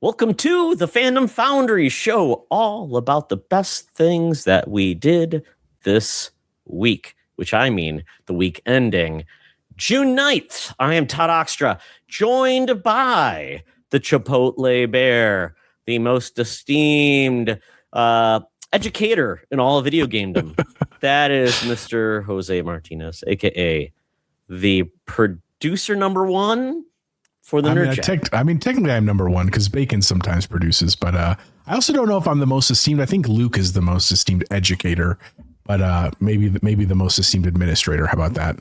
Welcome to the Fandom Foundry show, all about the best things that we did this week, which I mean the week ending June 9th. I am Todd Oxtra, joined by the Chipotle Bear, the most esteemed educator in all of video gamedom. That is Mr. Jose Martinez, aka the producer number one for the NerdChat. Technically I'm number one because Bacon sometimes produces, but I also don't know if I'm the most esteemed. I think Luke is the most esteemed educator, but maybe the most esteemed administrator. How about that?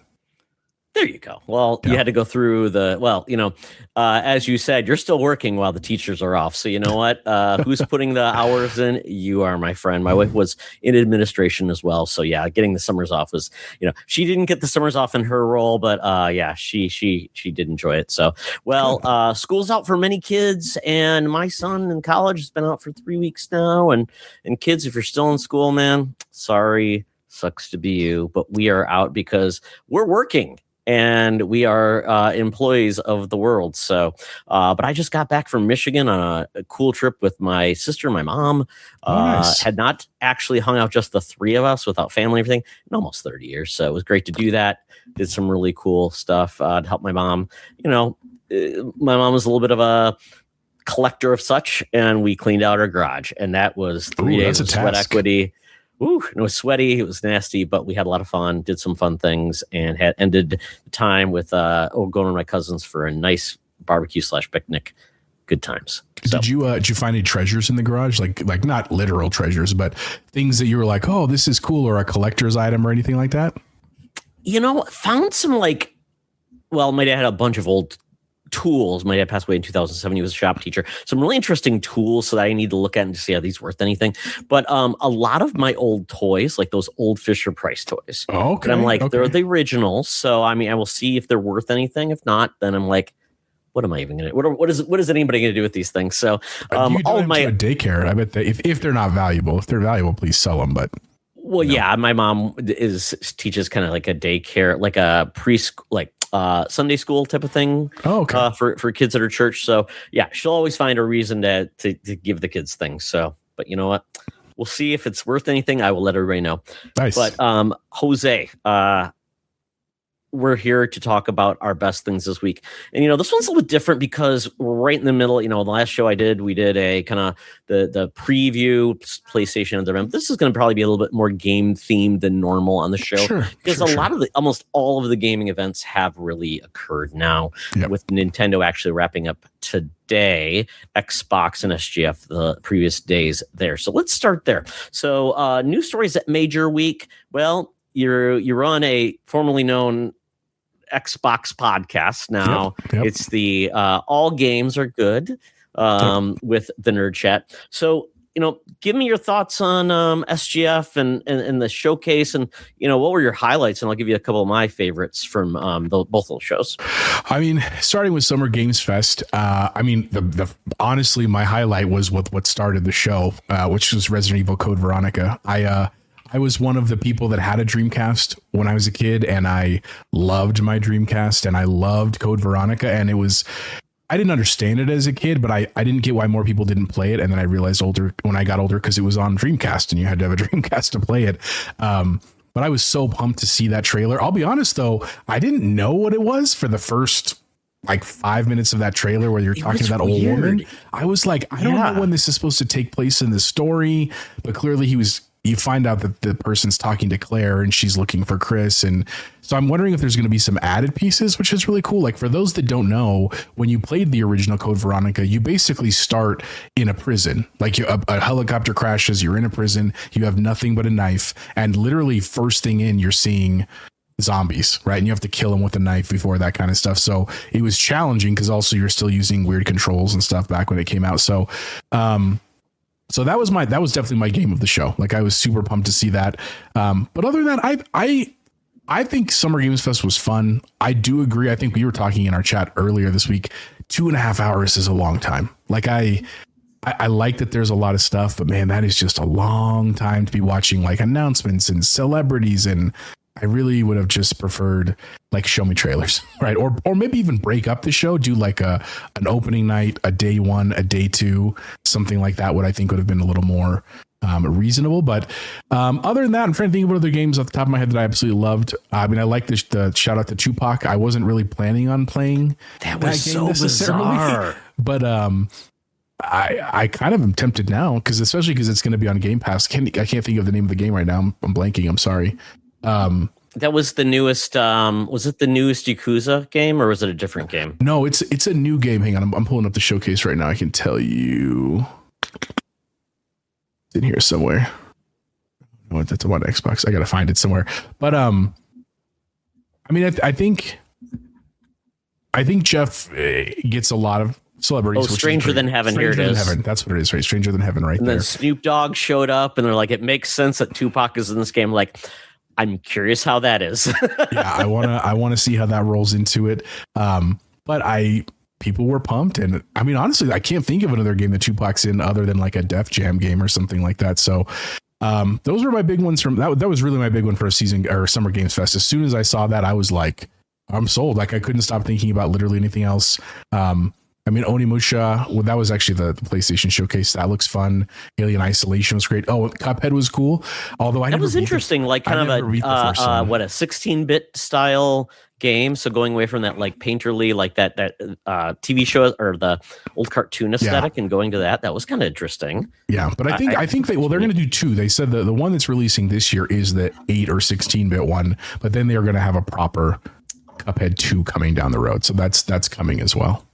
There you go. Well, yeah. You had to go through as you said, you're still working while the teachers are off. So you know what? Who's putting the hours in? You are, my friend. My wife was in administration as well. So yeah, getting the summers off was, she didn't get the summers off in her role, but she did enjoy it. So, school's out for many kids, and my son in college has been out for 3 weeks now. And kids, if you're still in school, man, sorry, sucks to be you, but we are out because we're working. And we are employees of the world. So, but I just got back from Michigan on a cool trip with my sister, my mom. Nice. Had not actually hung out just the three of us without family and everything in almost 30 years. So it was great to do that. Did some really cool stuff to help my mom. My mom was a little bit of a collector of such, and we cleaned out her garage. And that was 3 days of sweat equity. It was sweaty. It was nasty, but we had a lot of fun, did some fun things, and had ended the time with going with my cousins for a nice barbecue/picnic. Good times. So, did you find any treasures in the garage? Like not literal treasures, but things that you were like, oh, this is cool, or a collector's item or anything like that? Found some my dad had a bunch of old tools. My dad passed away in 2007. He was a shop teacher. Some really interesting tools that I need to look at and to see are these worth anything. But a lot of my old toys, like those old Fisher Price toys. Okay. And I'm like, they're the originals. So I will see if they're worth anything. If not, then I'm like, what am I even gonna? What is anybody gonna do with these things? So you all of my daycare. I bet that if they're not valuable, please sell them. But yeah, my mom teaches kind of like a daycare, like a preschool, Sunday school type of thing. Oh, okay. For kids at her church. So yeah, she'll always find a reason to give the kids things. So, but you know what? We'll see if it's worth anything. I will let everybody know. Nice. But Jose, we're here to talk about our best things this week. And, this one's a little bit different because we're right in the middle. The last show we did a kind of the preview PlayStation of the event. This is going to probably be a little bit more game themed than normal on the show. Because lot of almost all of the gaming events have really occurred now, with Nintendo actually wrapping up today, Xbox and SGF the previous days there. So let's start there. So news stories that made your week. Well, you're on a formerly known Xbox podcast now. Yep. It's the All Games Are Good with the NerdChat. So, give me your thoughts on SGF and the showcase, and what were your highlights, and I'll give you a couple of my favorites from both those shows. Starting with Summer Games Fest, honestly, my highlight was what started the show, which was Resident Evil Code Veronica. I was one of the people that had a Dreamcast when I was a kid, and I loved my Dreamcast, and I loved Code Veronica, and I didn't understand it as a kid, but I didn't get why more people didn't play it. And then I realized when I got older, because it was on Dreamcast and you had to have a Dreamcast to play it. But I was so pumped to see that trailer. I'll be honest, though, I didn't know what it was for the first 5 minutes of that trailer where you're talking to that old woman. I was like, I don't know when this is supposed to take place in the story, but clearly you find out that the person's talking to Claire and she's looking for Chris. And so I'm wondering if there's going to be some added pieces, which is really cool. Like, for those that don't know, when you played the original Code Veronica, you basically start in a prison. Like, a helicopter crashes, you're in a prison, you have nothing but a knife, and literally first thing in, you're seeing zombies, right? And you have to kill them with a knife before that kind of stuff. So it was challenging because also you're still using weird controls and stuff back when it came out. So that was definitely my game of the show. Like, I was super pumped to see that. But other than that, I think Summer Games Fest was fun. I do agree. I think we were talking in our chat earlier this week, 2.5 hours is a long time. Like, I like that there's a lot of stuff, but man, that is just a long time to be watching like announcements and celebrities and I really would have just preferred like show me trailers, right? Or maybe even break up the show, do like an opening night, a day 1, a day 2, something like that. What I think would have been a little more reasonable. But other than that, I'm trying to think of other games off the top of my head that I absolutely loved. I mean, I like the shout out to Tupac. I wasn't really planning on playing that was so bizarre, but I kind of am tempted now especially because it's going to be on Game Pass. I can't think of the name of the game right now. I'm blanking. I'm sorry. That was the newest. Was it the newest Yakuza game or was it a different game? No, it's a new game. Hang on, I'm pulling up the showcase right now. I can tell you. It's in here somewhere. Oh, that's on Xbox. I gotta find it somewhere. But I mean, I think Jeff gets a lot of celebrities. Oh, Stranger Than Heaven. Here it is. Heaven. That's what it is, right? Stranger Than Heaven, right and there. And then Snoop Dogg showed up, and they're like, "It makes sense that Tupac is in this game." Like, I'm curious how that is. Yeah, I wanna see how that rolls into it. But people were pumped, and I mean, honestly, I can't think of another game that Tupac's in other than like a Def Jam game or something like that. So those were my big ones from that. That was really my big one for a season or Summer Games Fest. As soon as I saw that, I was like, I'm sold. Like I couldn't stop thinking about literally anything else. I mean, Onimusha, well, that was actually the PlayStation showcase. That looks fun. Alien Isolation was great. Oh, Cuphead was cool. Although that was interesting, like kind of a 16-bit style game. So going away from that like painterly, like that TV show or the old cartoon aesthetic, and going to that was kind of interesting. Yeah, but I think they're going to do 2. They said the one that's releasing this year is the 8 or 16-bit one, but then they're going to have a proper Cuphead 2 coming down the road. So that's coming as well.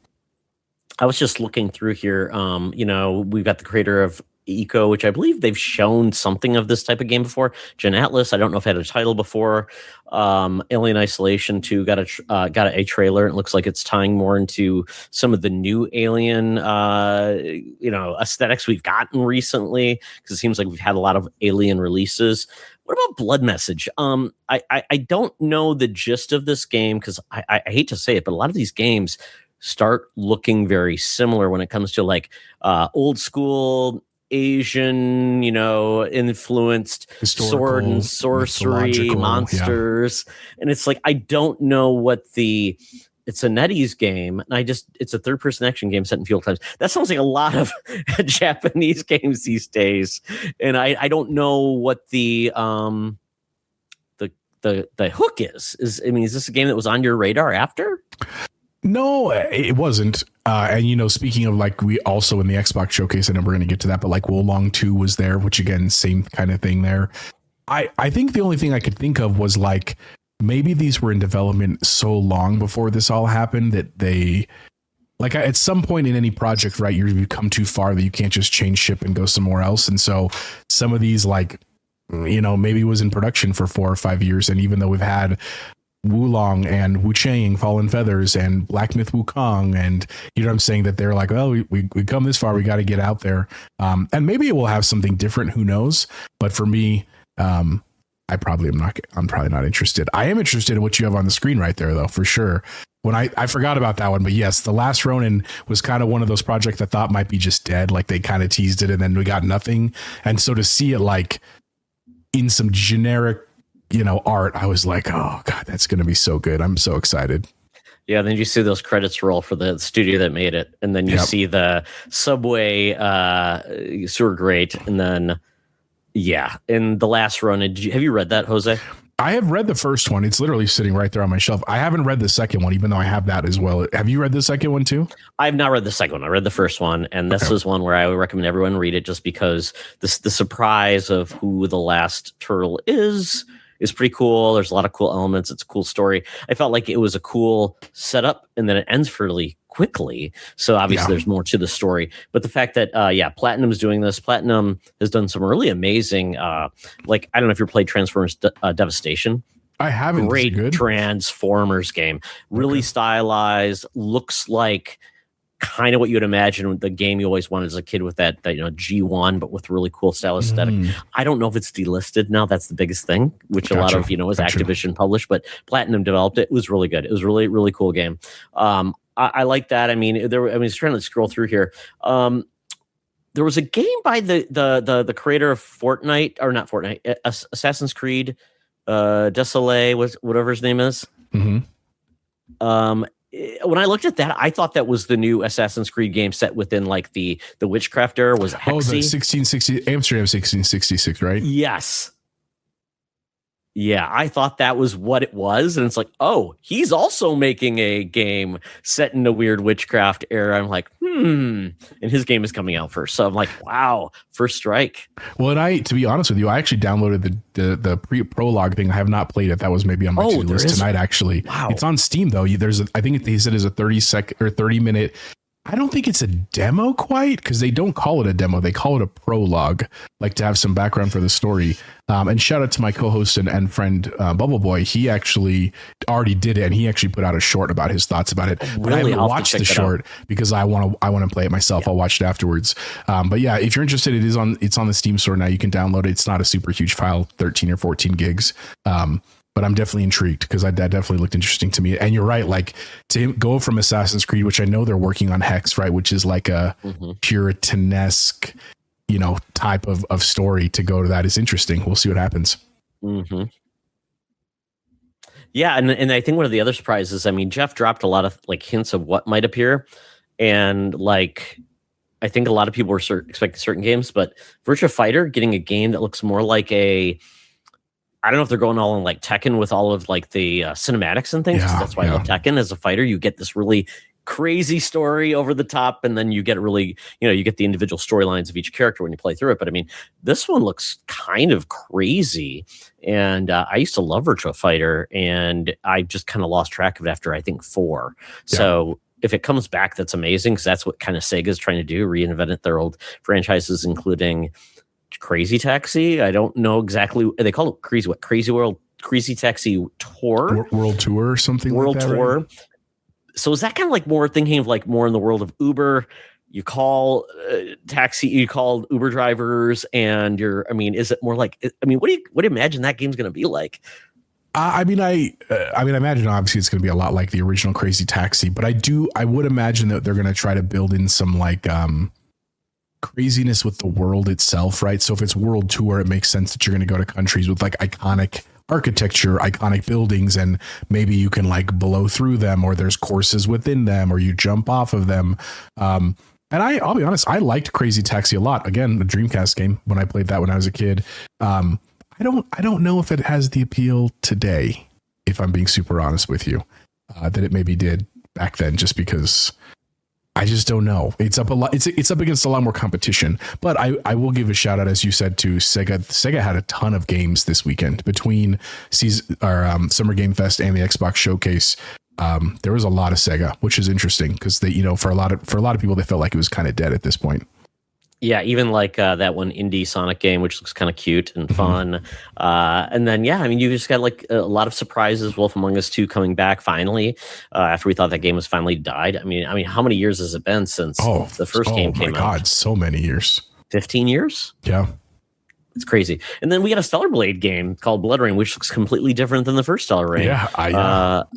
I was just looking through here. We've got the creator of Eco, which I believe they've shown something of this type of game before. Gen Atlas, I don't know if it had a title before. Alien Isolation 2 got a trailer. It looks like it's tying more into some of the new Alien, aesthetics we've gotten recently, because it seems like we've had a lot of Alien releases. What about Blood Message? I don't know the gist of this game because I hate to say it, but a lot of these games start looking very similar when it comes to like old school Asian, influenced sword and sorcery monsters. Yeah. And it's like, I don't know what it's a NetEase game. And it's a third person action game set in feudal times. That sounds like a lot of Japanese games these days. And I don't know what the hook is. Is this a game that was on your radar after? No, it wasn't. And, speaking of like, we also in the Xbox showcase, I know we're going to get to that, but like Wolong 2 was there, which again, same kind of thing there. I think the only thing I could think of was like, maybe these were in development so long before this all happened that they, like at some point in any project, right, you come too far that you can't just change ship and go somewhere else. And so some of these like, maybe it was in production for 4 or 5 years. And even though we've had Wulong and Wu Chang, Fallen Feathers, and Black Myth Wukong, and you know what I'm saying, that they're like, oh, we come this far, we got to get out there, and maybe it will have something different, who knows. But for me, I'm probably not interested. I am interested in what you have on the screen right there, though, for sure. When I forgot about that one, but yes, The Last Ronin was kind of one of those projects I thought might be just dead, like they kind of teased it and then we got nothing. And so to see it like in some generic art, I was like, oh God, that's going to be so good. I'm so excited. Yeah. Then you see those credits roll for the studio that made it. And then you see the subway sewer grate. And then, in The Last Run, have you read that, Jose? I have read the first one. It's literally sitting right there on my shelf. I haven't read the second one, even though I have that as well. Have you read the second one too? I have not read the second one. I read the first one. And this is one where I would recommend everyone read it, just because the surprise of who the last turtle is pretty cool. There's a lot of cool elements. It's a cool story. I felt like it was a cool setup, and then it ends fairly quickly. So obviously there's more to the story. But the fact that, Platinum's doing this. Platinum has done some really amazing, I don't know if you've played Transformers Devastation. I haven't. Great Transformers game. Really stylized. Looks like kind of what you would imagine the game you always wanted as a kid, with that G1, but with really cool style aesthetic. I don't know if it's delisted now. That's the biggest thing, which a lot of, is Activision published, but Platinum developed it. It was really good. It was really, really cool game. I like that. I was trying to scroll through here. There was a game by the creator of Fortnite, or not Fortnite, Assassin's Creed Desolé, whatever his name is. Mm-hmm. When I looked at that, I thought that was the new Assassin's Creed game set within like the witchcraft era. Was Hexy? Oh, the 1660 Amsterdam 1666, right? Yes. Yeah, I thought that was what it was. And it's like, oh, he's also making a game set in a weird witchcraft era. I'm like, and his game is coming out first. So I'm like, wow, first strike. Well, and to be honest with you, I actually downloaded the prologue thing. I have not played it. That was maybe on my to-do list tonight, actually. Wow. It's on Steam, though. I think he said it's a 30-minute. I don't think it's a demo quite, because they don't call it a demo. They call it a prologue, like to have some background for the story. And shout out to my co-host and friend Bubble Boy. He actually already did it, and he actually put out a short about his thoughts about it. But I haven't watched the short because I want to play it myself. Yeah. I'll watch it afterwards. But yeah, if you're interested, it's on the Steam store now. You can download it. It's not a super huge file, 13 or 14 gigs. But I'm definitely intrigued because that definitely looked interesting to me. And you're right, like to go from Assassin's Creed, which I know they're working on Hex, right, which is like a Puritanesque, type of story, to go to that is interesting. We'll see what happens. Mm-hmm. Yeah, and I think one of the other surprises, I mean, Jeff dropped a lot of like hints of what might appear, and like I think a lot of people were expecting certain games, but Virtua Fighter getting a game that looks more like I don't know if they're going all in like Tekken with all of like the cinematics and things. That's why I love Tekken. As a fighter, you get this really crazy story over the top, and then you get really, you get the individual storylines of each character when you play through it. But I mean, this one looks kind of crazy. And I used to love Virtua Fighter, and I just kind of lost track of it after I think 4. Yeah. So if it comes back, that's amazing, because that's what kind of Sega's trying to do, reinvent their old franchises, including Crazy Taxi. I don't know exactly. They call it Crazy World, Crazy Taxi Tour, World Tour or something. World like that, Tour. Right? So is that kind of like more thinking of like more in the world of Uber? You call you call Uber drivers, and is it more like? What do you imagine that game's going to be like? I imagine obviously it's going to be a lot like the original Crazy Taxi, but I would imagine that they're going to try to build in some like craziness with the world itself, right? So if it's World Tour, it makes sense that you're going to go to countries with like iconic architecture, iconic buildings, and maybe you can like blow through them, or there's courses within them, or you jump off of them. And I'll be honest, I liked Crazy Taxi a lot. Again, the Dreamcast game when I played that when I was a kid. I don't know if it has the appeal today, if I'm being super honest with you, that it maybe did back then, just because I just don't know. It's up a lot. It's up against a lot more competition. But I will give a shout out, as you said, to Sega. Sega had a ton of games this weekend between Summer Game Fest and the Xbox Showcase. There was a lot of Sega, which is interesting because they, for a lot of people, they felt like it was kind of dead at this point. Yeah, even like that one indie Sonic game, which looks kind of cute and fun. And then, you just got like a lot of surprises. Wolf Among Us 2 coming back finally after we thought that game was finally died. I mean, how many years has it been since the first game came out? Oh my God, so many years. 15 years? Yeah. It's crazy. And then we got a Stellar Blade game called Blood Rain, which looks completely different than the first Stellar Rain.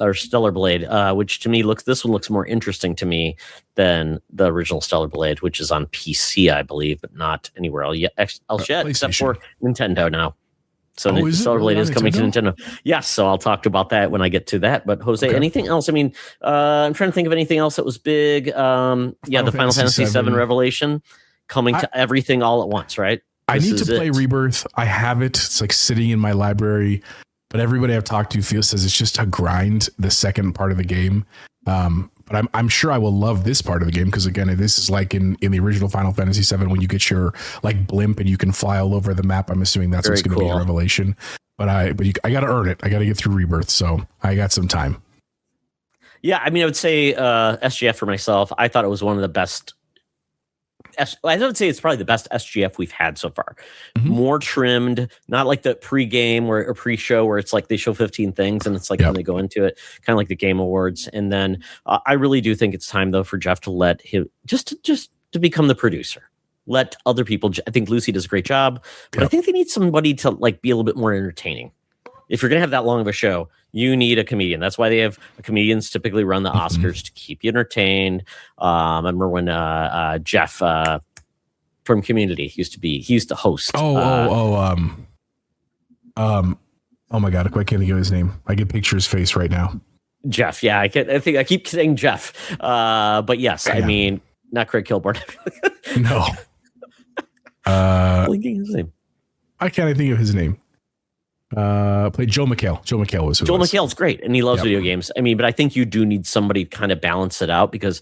Or Stellar Blade, which to me this one looks more interesting to me than the original Stellar Blade, which is on PC, I believe, but not anywhere else yet, except for Nintendo now. So Stellar Blade is coming to Nintendo. Yes, so I'll talk about that when I get to that. But Jose, anything else? I mean, I'm trying to think of anything else that was big. The Final Fantasy VII Revelation coming to everything all at once, right? I need to play Rebirth. I have it. It's like sitting in my library, but everybody I've talked to says it's just a grind, the second part of the game. But I'm sure I will love this part of the game, because again, this is like in the original Final Fantasy VII when you get your like blimp and you can fly all over the map. I'm assuming that's what's going to be a Revelation. But I got to earn it. I got to get through Rebirth, so I got some time. Yeah, I mean, I would say SGF for myself. I thought it was one of the best. I would say it's probably the best SGF we've had so far. More trimmed, not like the pre-game or pre-show where it's like they show 15 things and it's like when they go into it, kind of like the Game Awards. And then I really do think it's time though for Jeff to let him just to become the producer. Let other people. I think Lucy does a great job, but I think they need somebody to like be a little bit more entertaining. If you're gonna have that long of a show, you need a comedian. That's why they have comedians typically run the Oscars to keep you entertained. I remember when Jeff from Community he used to host. Oh my God, I can't think of his name. I can picture his face right now. Jeff. Yeah, I think I keep saying Jeff. But yes, I mean, not Craig Kilborn. No. Blinking his name. I can't think of his name. Played Joel McHale. Joel McHale was who Joel it was. McHale's great, and he loves video games. I mean, but I think you do need somebody to kind of balance it out, because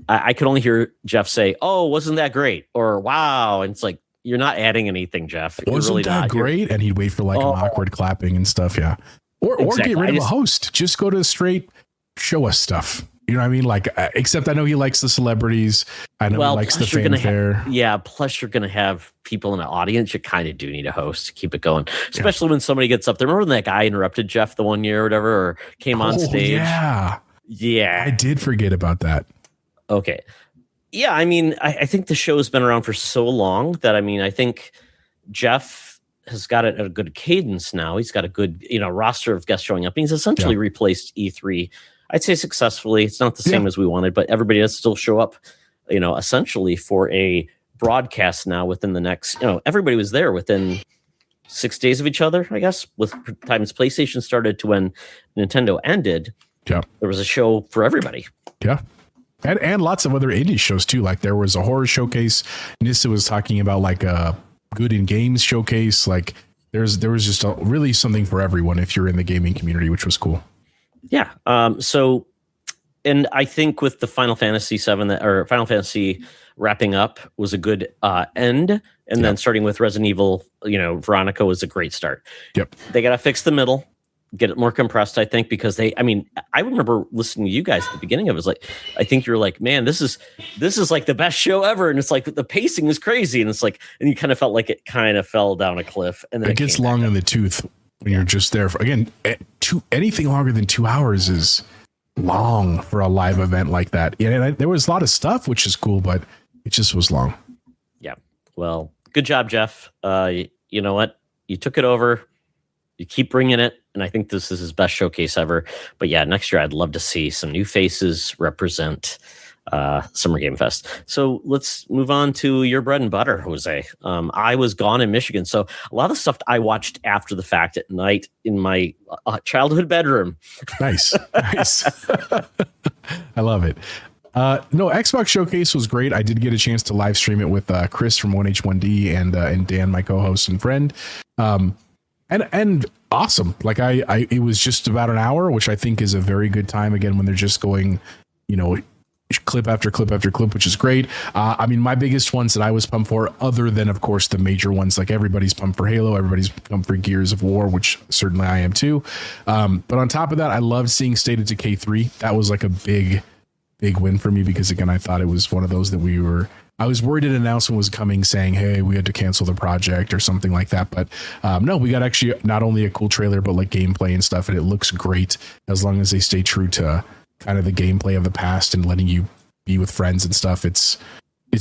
I could only hear Jeff say, "Oh, wasn't that great?" or "Wow," and it's like, you're not adding anything, Jeff. Wasn't really that great? And he'd wait for like an awkward clapping and stuff. Yeah. Or Exactly. get rid of a host. Just go to straight show us stuff. You know what I mean? Like, except I know he likes the celebrities. I know he likes the fanfare. Plus you're going to have people in the audience. You kind of do need a host to keep it going, especially when somebody gets up there. Remember when that guy interrupted Jeff the one year or whatever, or came on stage? Yeah. I did forget about that. Okay. Yeah, I mean, I think the show's been around for so long that, I mean, I think Jeff has got it at a good cadence now. He's got a good, roster of guests showing up. He's essentially replaced E3, I'd say, successfully. It's not the same as we wanted, but everybody does still show up, essentially for a broadcast now within the next, everybody was there within 6 days of each other, I guess, with times PlayStation started to when Nintendo ended. Yeah. There was a show for everybody. Yeah. And lots of other indie shows too. Like there was a horror showcase. Nissa was talking about like a good in games showcase. Like there was just really something for everyone if you're in the gaming community, which was cool. Yeah. So, and I think with the Final Fantasy Final Fantasy wrapping up was a good end, and then starting with Resident Evil, Veronica was a great start. Yep. They got to fix the middle, get it more compressed, I think, because I remember listening to you guys at the beginning of it. Like, I think you're like, man, this is like the best show ever. And it's like, the pacing is crazy. And it's like, and you kind of felt like it kind of fell down a cliff. And then it gets long in the tooth when you're just there for, again, anything longer than 2 hours is long for a live event like that. And there was a lot of stuff, which is cool, but it just was long. Yeah. Well, good job, Jeff. You know what? You took it over. You keep bringing it, and I think this is his best showcase ever. But yeah, next year I'd love to see some new faces represent Summer Game Fest. So let's move on to your bread and butter, Jose. I was gone in Michigan, so a lot of the stuff I watched after the fact at night in my childhood bedroom. Nice. I love it. No, Xbox Showcase was great. I did get a chance to live stream it with Chris from 1H1D and Dan, my co-host and friend. And awesome. Like it was just about an hour, which I think is a very good time. Again, when they're just going, clip after clip after clip, which is great. I mean, my biggest ones that I was pumped for, other than of course the major ones, like everybody's pumped for Halo, everybody's pumped for Gears of War, which certainly I am too. But on top of that, I loved seeing State of Decay 3. That was like a big win for me, because again, I thought it was one of those that I was worried an announcement was coming saying, hey, we had to cancel the project or something like that. But no, we got actually not only a cool trailer, but like gameplay and stuff. And it looks great as long as they stay true to kind of the gameplay of the past and letting you be with friends and stuff. It's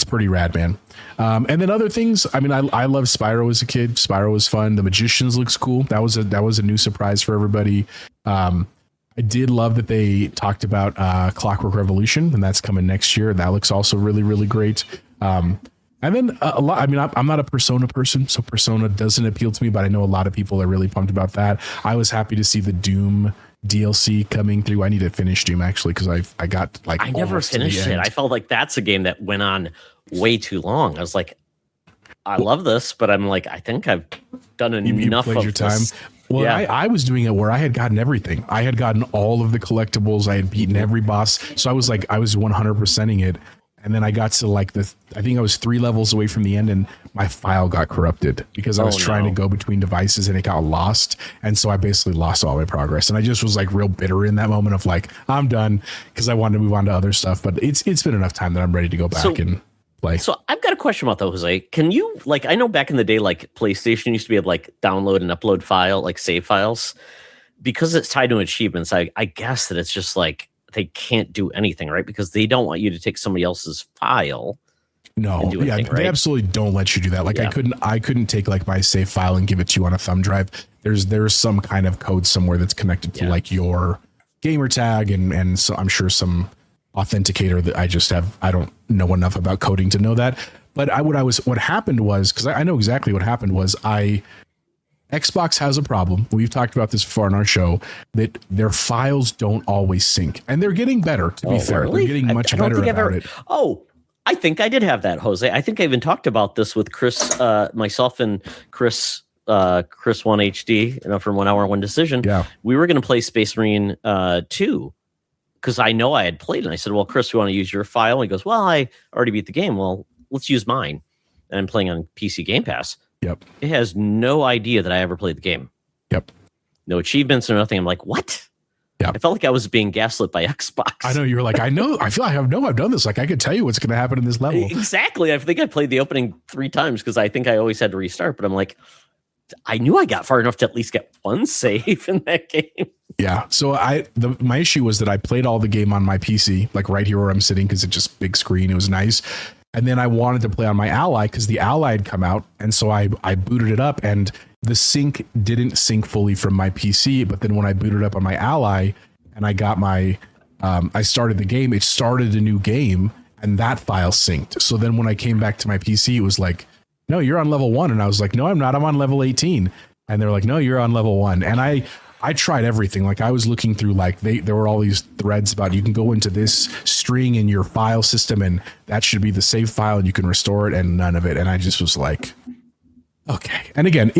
pretty rad, man. And then other things. I mean, I loved Spyro as a kid. Spyro was fun. The Magicians looks cool. That was a new surprise for everybody. I did love that they talked about Clockwork Revolution, and that's coming next year. That looks also really, really great. And then a lot. I mean, I'm not a Persona person, so Persona doesn't appeal to me, but I know a lot of people are really pumped about that. I was happy to see the Doom DLC coming through. I need to finish Doom actually, because I got like I never finished it. I felt like that's a game that went on way too long. I was like, I love this, but I'm like, I think I've done enough of your time. Well, yeah. I was doing it where I had gotten everything. I had gotten all of the collectibles. I had beaten every boss. So I was 100%ing it. And then I got to I think I was 3 levels away from the end, and my file got corrupted because I was trying to go between devices and it got lost. And so I basically lost all my progress. And I just was like real bitter in that moment of like, I'm done, because I wanted to move on to other stuff. But it's been enough time that I'm ready to go back and play. So I've got a question about that, Jose. Can you, I know back in the day, PlayStation used to be able to download and upload save files. Because it's tied to achievements, I guess that it's just they can't do anything, right? Because they don't want you to take somebody else's file. No, they absolutely don't let you do that. I couldn't take my save file and give it to you on a thumb drive. There's some kind of code somewhere that's connected to your gamer tag and so I'm sure some authenticator that I don't know enough about coding to know that. But what happened was, because I know exactly what happened was Xbox has a problem. We've talked about this before on our show, that their files don't always sync, and they're getting better. To be fair, really? They're getting much better about it. Oh, I think I did have that, Jose. I think I even talked about this with Chris, myself, and Chris. Chris One HD, from 1 Hour One Decision. Yeah, we were going to play Space Marine 2 because I know I had played, and I said, "Well, Chris, we want to use your file." And he goes, "Well, I already beat the game. Well, let's use mine." And I'm playing on PC Game Pass. Yep. It has no idea that I ever played the game. Yep. No achievements or nothing. I'm like, what? Yeah. I felt like I was being gaslit by Xbox. I know, you were like, I know. I feel like I've done this. Like, I could tell you what's going to happen in this level. Exactly. I think I played the opening 3 times because I think I always had to restart. But I'm like, I knew I got far enough to at least get one save in that game. Yeah. So my issue was that I played all the game on my PC, like right here where I'm sitting, because it's just big screen. It was nice. And then I wanted to play on my Ally because the Ally had come out. And so I booted it up, and the sync didn't sync fully from my PC. But then when I booted up on my Ally and I got my, I started the game, it started a new game, and that file synced. So then when I came back to my PC, it was like, no, you're on level 1. And I was like, no, I'm not. I'm on level 18. And they're like, no, you're on level 1. And I tried everything. Like, I was looking through, like, there were all these threads about you can go into this string in your file system, and that should be the save file, and you can restore it, and none of it. And I just was like, okay. And again,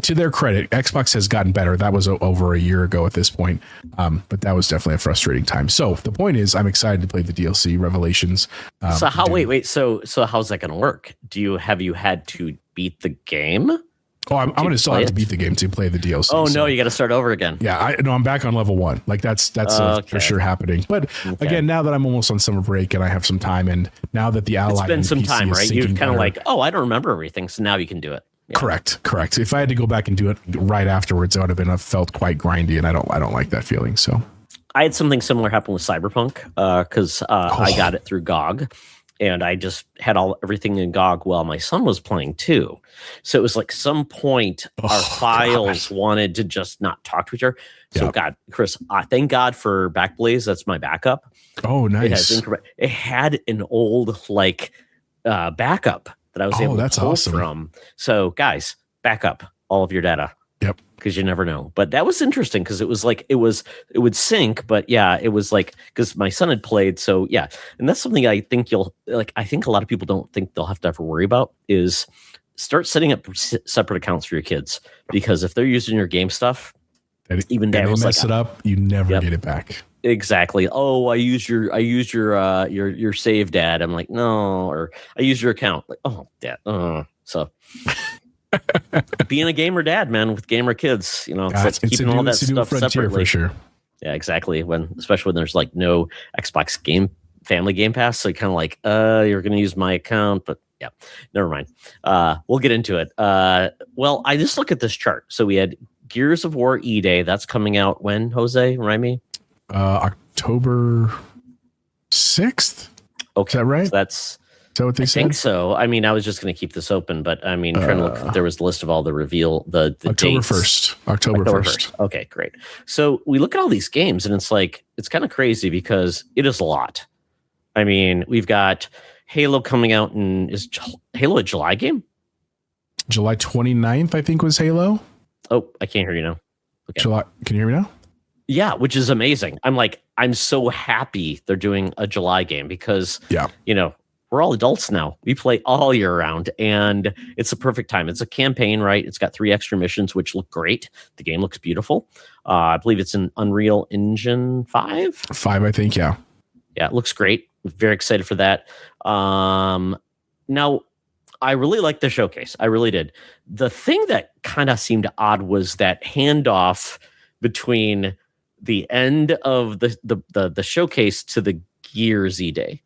to their credit, Xbox has gotten better. That was over a year ago at this point. But that was definitely a frustrating time. So the point is, I'm excited to play the DLC Revelations. So wait. So how's that going to work? Have you had to beat the game? Oh, I'm going to still have to beat the game to play the DLC. Oh, no, you got to start over again. Yeah, I'm back on level 1. Like, that's for sure happening. But again, now that I'm almost on summer break and I have some time, and now that the Ally, it's been some PC time, right? You're kind of like, I don't remember everything, so now you can do it. Yeah. Correct. If I had to go back and do it right afterwards, I felt quite grindy, and I don't like that feeling. So I had something similar happen with Cyberpunk because I got it through GOG. And I just had everything in GOG while my son was playing too. So it was like some point our files wanted to just not talk to each other. So God, Chris, thank God for Backblaze. That's my backup. Oh, nice. It had an old backup that I was able to pull from. So guys, back up all of your data. Yep. Because you never know. But that was interesting because it was like it would sync, but yeah, it was like because my son had played. So yeah, and that's something I think I think a lot of people don't think they'll have to ever worry about is start setting up separate accounts for your kids, because if they're using your game stuff, even they mess it up, you never get it back. Exactly. Oh, I used your save, Dad. I'm like, no, or I used your account. Like, oh, Dad. So. Being a gamer dad, man, with gamer kids, it's like keeping all that stuff separately. For sure. Yeah, exactly. Especially when there's like no Xbox family Game Pass, so kind of like, you're going to use my account, but yeah, never mind. We'll get into it. Well, I just look at this chart. So we had Gears of War E-Day. That's coming out when, Jose? Remind me. October 6th. Okay, is that right? So that's. Is that what they said? I think so. I mean, I was just going to keep this open, but I mean, trying to look if there was a list of all the October dates. 1st. October 1st. Okay, great. So we look at all these games, and it's like, it's kind of crazy because it is a lot. I mean, we've got Halo coming out, and is Halo a July game? July 29th, I think, was Halo. Oh, I can't hear you now. Okay. July. Can you hear me now? Yeah, which is amazing. I'm so happy they're doing a July game because, we're all adults now. We play all year round, and it's a perfect time. It's a campaign, right? It's got 3 extra missions, which look great. The game looks beautiful. I believe it's in Unreal Engine 5? 5, I think, yeah. Yeah, it looks great. Very excited for that. Now, I really liked the showcase. I really did. The thing that kind of seemed odd was that handoff between the end of the showcase to the Gears E-Day.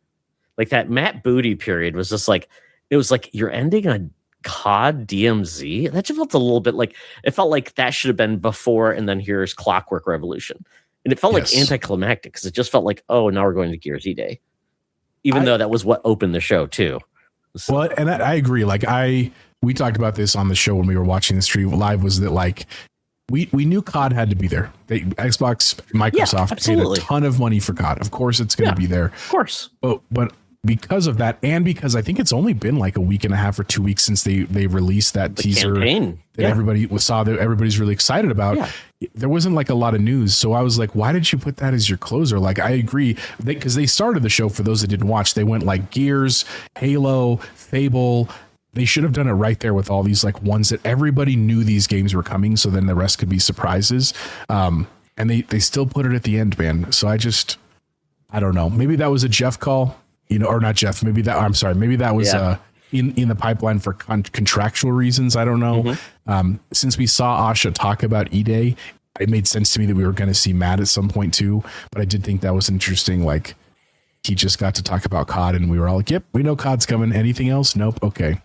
Like that Matt Booty period was just like, it was like you're ending on COD DMZ. That just felt a little bit like, it felt like that should have been before, and then here's Clockwork Revolution. And it felt like anticlimactic because it just felt like, oh, now we're going to Gears E-Day. Even though that was what opened the show too. So. Well, and I agree. Like we talked about this on the show when we were watching the stream live, was that like, we knew COD had to be there. Xbox, Microsoft paid a ton of money for COD. Of course, it's going to be there. Of course. But because of that, and because I think it's only been like a week and a half or 2 weeks since they released that teaser campaign that everybody saw that everybody's really excited about. There wasn't like a lot of news, so I was like, why did you put that as your closer? Like, I agree, because they started the show, for those that didn't watch, they went like Gears, Halo, Fable. They should have done it right there with all these like ones that everybody knew these games were coming, so then the rest could be surprises. And they still put it at the end, man. So I don't know. Maybe that was a Jeff call. Or not Jeff, maybe that was in the pipeline for contractual reasons. I don't know. Since we saw Asha talk about E-Day, it made sense to me that we were going to see Matt at some point too. But I did think that was interesting. Like, he just got to talk about COD and we were all like, yep, we know COD's coming. Anything else? Nope. Okay.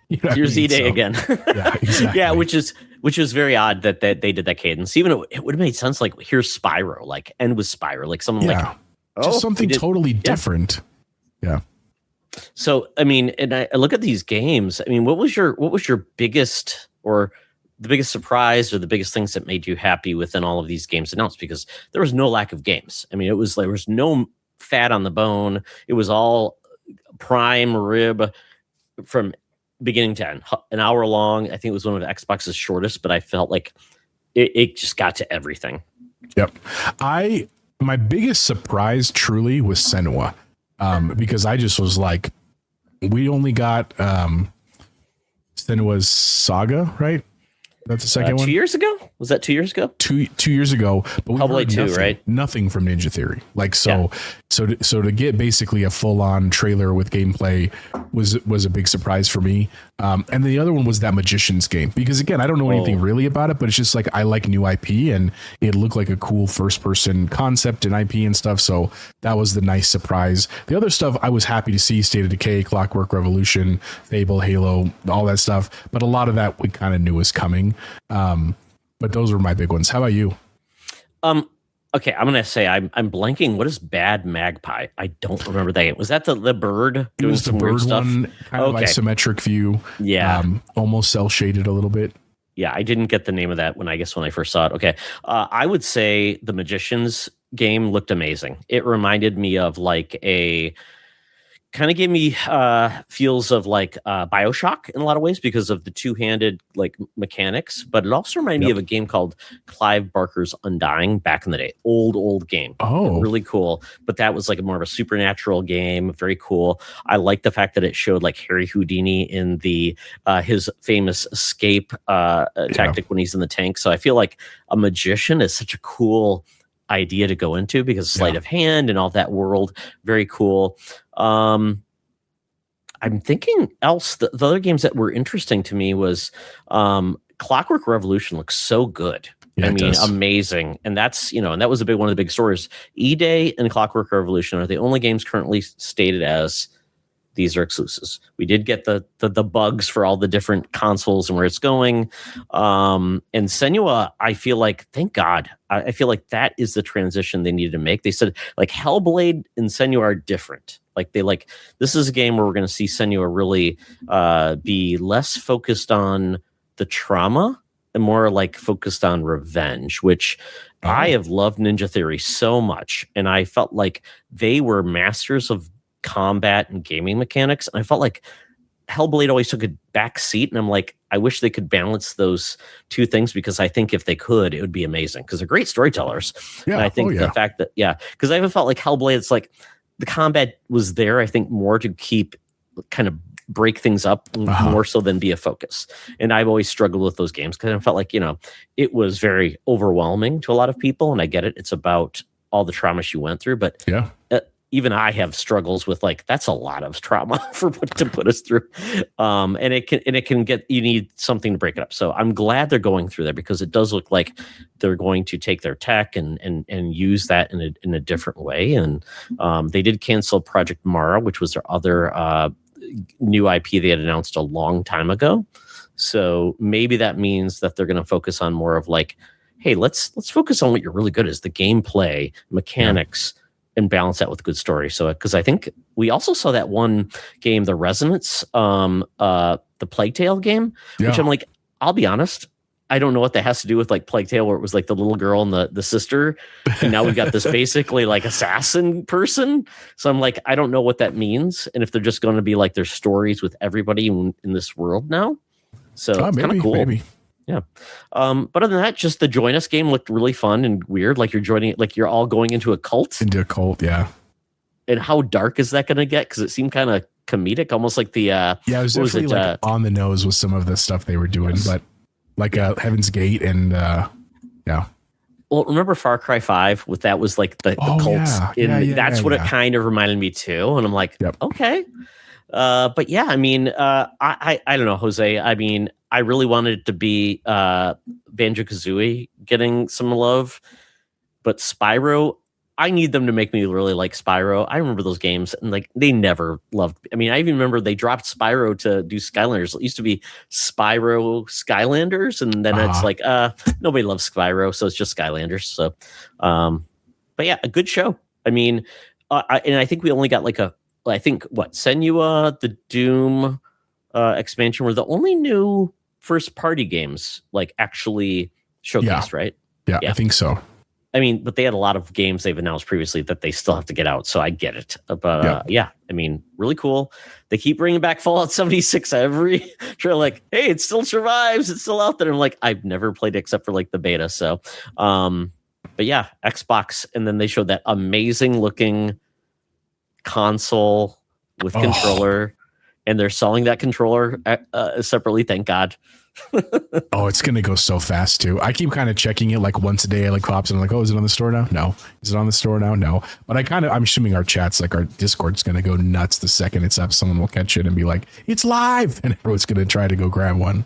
Here's E-Day again. Yeah, exactly. Yeah, which is very odd that they did that cadence. Even it would have made sense. Like, here's Spyro, like end with Spyro, like someone like just something totally different. Yeah. So, I mean, and I look at these games. I mean, what was your biggest, or the biggest surprise, or the biggest things that made you happy within all of these games announced? Because there was no lack of games. I mean, it was like, there was no fat on the bone. It was all prime rib from beginning to end, an hour long. I think it was one of Xbox's shortest, but I felt like it just got to everything. Yep. My biggest surprise truly was Senua. Because I just was like, we only got Senua's Saga, right? That's the second one. 2 years ago? Was that 2 years ago? Two years ago. But we Hellblade 2, right? Nothing from Ninja Theory. Like, so to get basically a full on trailer with gameplay was a big surprise for me. And the other one was that Magician's game, because again, I don't know anything really about it, but it's just like, I like new IP and it looked like a cool first person concept and IP and stuff. So that was the nice surprise. The other stuff I was happy to see: State of Decay, Clockwork Revolution, Fable, Halo, all that stuff. But a lot of that we kind of knew was coming. But those were my big ones. How about you? Okay, I'm gonna say I'm blanking. What is Bad Magpie? I don't remember that game. Was that the bird doing some weird stuff? One, kind of isometric view. Yeah, almost cell shaded a little bit. Yeah, I didn't get the name of that when I first saw it. Okay, I would say the Magician's game looked amazing. It reminded me of like kind of gave me feels of like BioShock in a lot of ways because of the two-handed like mechanics, but it also reminded me of a game called Clive Barker's Undying back in the day. Old game. Oh, really cool. But that was like more of a supernatural game. Very cool. I like the fact that it showed like Harry Houdini in the his famous escape tactic when he's in the tank. So I feel like a magician is such a cool idea to go into because sleight of hand and all that world. Very cool. I'm thinking else. The other games that were interesting to me was Clockwork Revolution looks so good. Yeah, I mean, amazing. And that's, and that was one of the big stories. E-Day and Clockwork Revolution are the only games currently stated as these are exclusives. We did get the bugs for all the different consoles and where it's going. And Senua, I feel like, thank God, I feel like that is the transition they needed to make. They said like Hellblade and Senua are different. Like this is a game where we're going to see Senua really be less focused on the trauma and more like focused on revenge, which I have loved Ninja Theory so much. And I felt like they were masters of combat and gaming mechanics. And I felt like Hellblade always took a back seat. And I'm like, I wish they could balance those two things, because I think if they could, it would be amazing, because they're great storytellers. Yeah, and I think the fact that, because I haven't felt like Hellblade, it's like the combat was there, I think, more to keep kind of break things up more so than be a focus. And I've always struggled with those games because I felt like, it was very overwhelming to a lot of people. And I get it. It's about all the trauma she went through. But even I have struggles with like, that's a lot of trauma to put us through. And it can get, you need something to break it up. So I'm glad they're going through that, because it does look like they're going to take their tech and use that in a different way. And they did cancel Project Mara, which was their other new IP they had announced a long time ago. So maybe that means that they're going to focus on more of like, hey, let's focus on what you're really good at, is the gameplay mechanics. And balance that with a good story. So, because I think we also saw that one game, The Resonance, the Plague Tale game, which I'm like, I'll be honest, I don't know what that has to do with like Plague Tale, where it was like the little girl and the sister, and now we've got this basically like assassin person. So I'm like, I don't know what that means, and if they're just going to be like their stories with everybody in this world now. So it's kind of cool. Maybe. Yeah. But other than that, just the Join Us game looked really fun and weird. Like you're all going into a cult. Into a cult, yeah. And how dark is that going to get? Because it seemed kind of comedic, almost like the it was definitely like on the nose with some of the stuff they were doing, but like Heaven's Gate and yeah. Well, remember Far Cry 5 with that was like the cults. That's what it kind of reminded me too. And I'm like, okay. But yeah, I mean, I don't know, Jose. I mean, I really wanted it to be Banjo-Kazooie getting some love, but Spyro, I need them to make me really like Spyro. I remember those games, and like they never loved. I mean, I even remember they dropped Spyro to do Skylanders. It used to be Spyro Skylanders, and then it's like nobody loves Spyro, so it's just Skylanders. So, but yeah, a good show. I mean, and I think we only got like Senua, the Doom expansion were the only new first party games like actually showcased, right? Yeah, I think so. I mean, but they had a lot of games they've announced previously that they still have to get out. So I get it. But yeah, I mean, really cool. They keep bringing back Fallout 76 every trailer. Like, hey, it still survives. It's still out there. I'm like, I've never played it except for like the beta. So, but yeah, Xbox. And then they showed that amazing looking console with controller. And they're selling that controller separately. Thank God. It's gonna go so fast too. I keep kind of checking it like once a day. I like pops and I'm like, is it on the store now? No. Is it on the store now? No. But I'm assuming our chats, like our Discord's gonna go nuts the second it's up. Someone will catch it and be like, it's live, and everyone's gonna try to go grab one.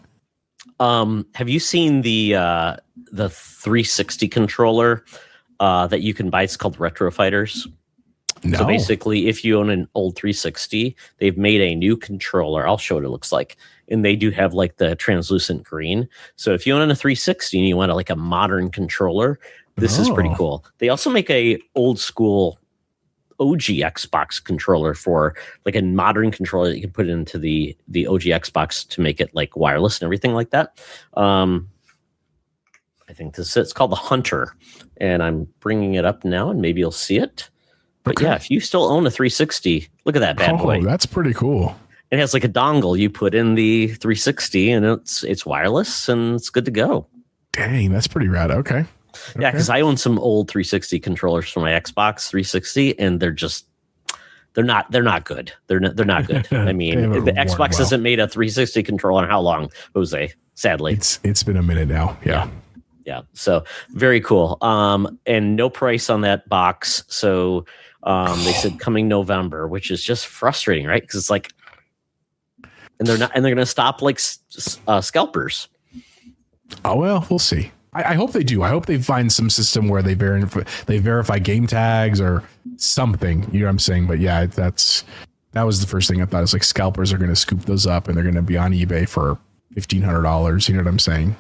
Have you seen the 360 controller that you can buy? It's called Retro Fighters. No. So basically, if you own an old 360, they've made a new controller. I'll show what it looks like. And they do have like the translucent green. So if you own a 360 and you want like a modern controller, this is pretty cool. They also make a old school OG Xbox controller for like a modern controller that you can put into the OG Xbox to make it like wireless and everything like that. I think it's called the Hunter, and I'm bringing it up now and maybe you'll see it. But yeah, if you still own a 360, look at that bad boy. That's pretty cool. It has like a dongle you put in the 360, and it's wireless and it's good to go. Dang, that's pretty rad. Okay. Yeah, because I own some old 360 controllers for my Xbox 360, and they're not good. They're not good. I mean, the Xbox hasn't made a 360 controller in how long, Jose? Sadly, it's been a minute now. Yeah. Yeah. So very cool. And no price on that box. So they said coming November, which is just frustrating, right? Because it's like, and they're going to stop like scalpers. Oh, well, we'll see. I hope they do. I hope they find some system where they verify game tags or something. You know what I'm saying? But yeah, that was the first thing I thought. Is like scalpers are going to scoop those up and they're going to be on eBay for $1,500. You know what I'm saying?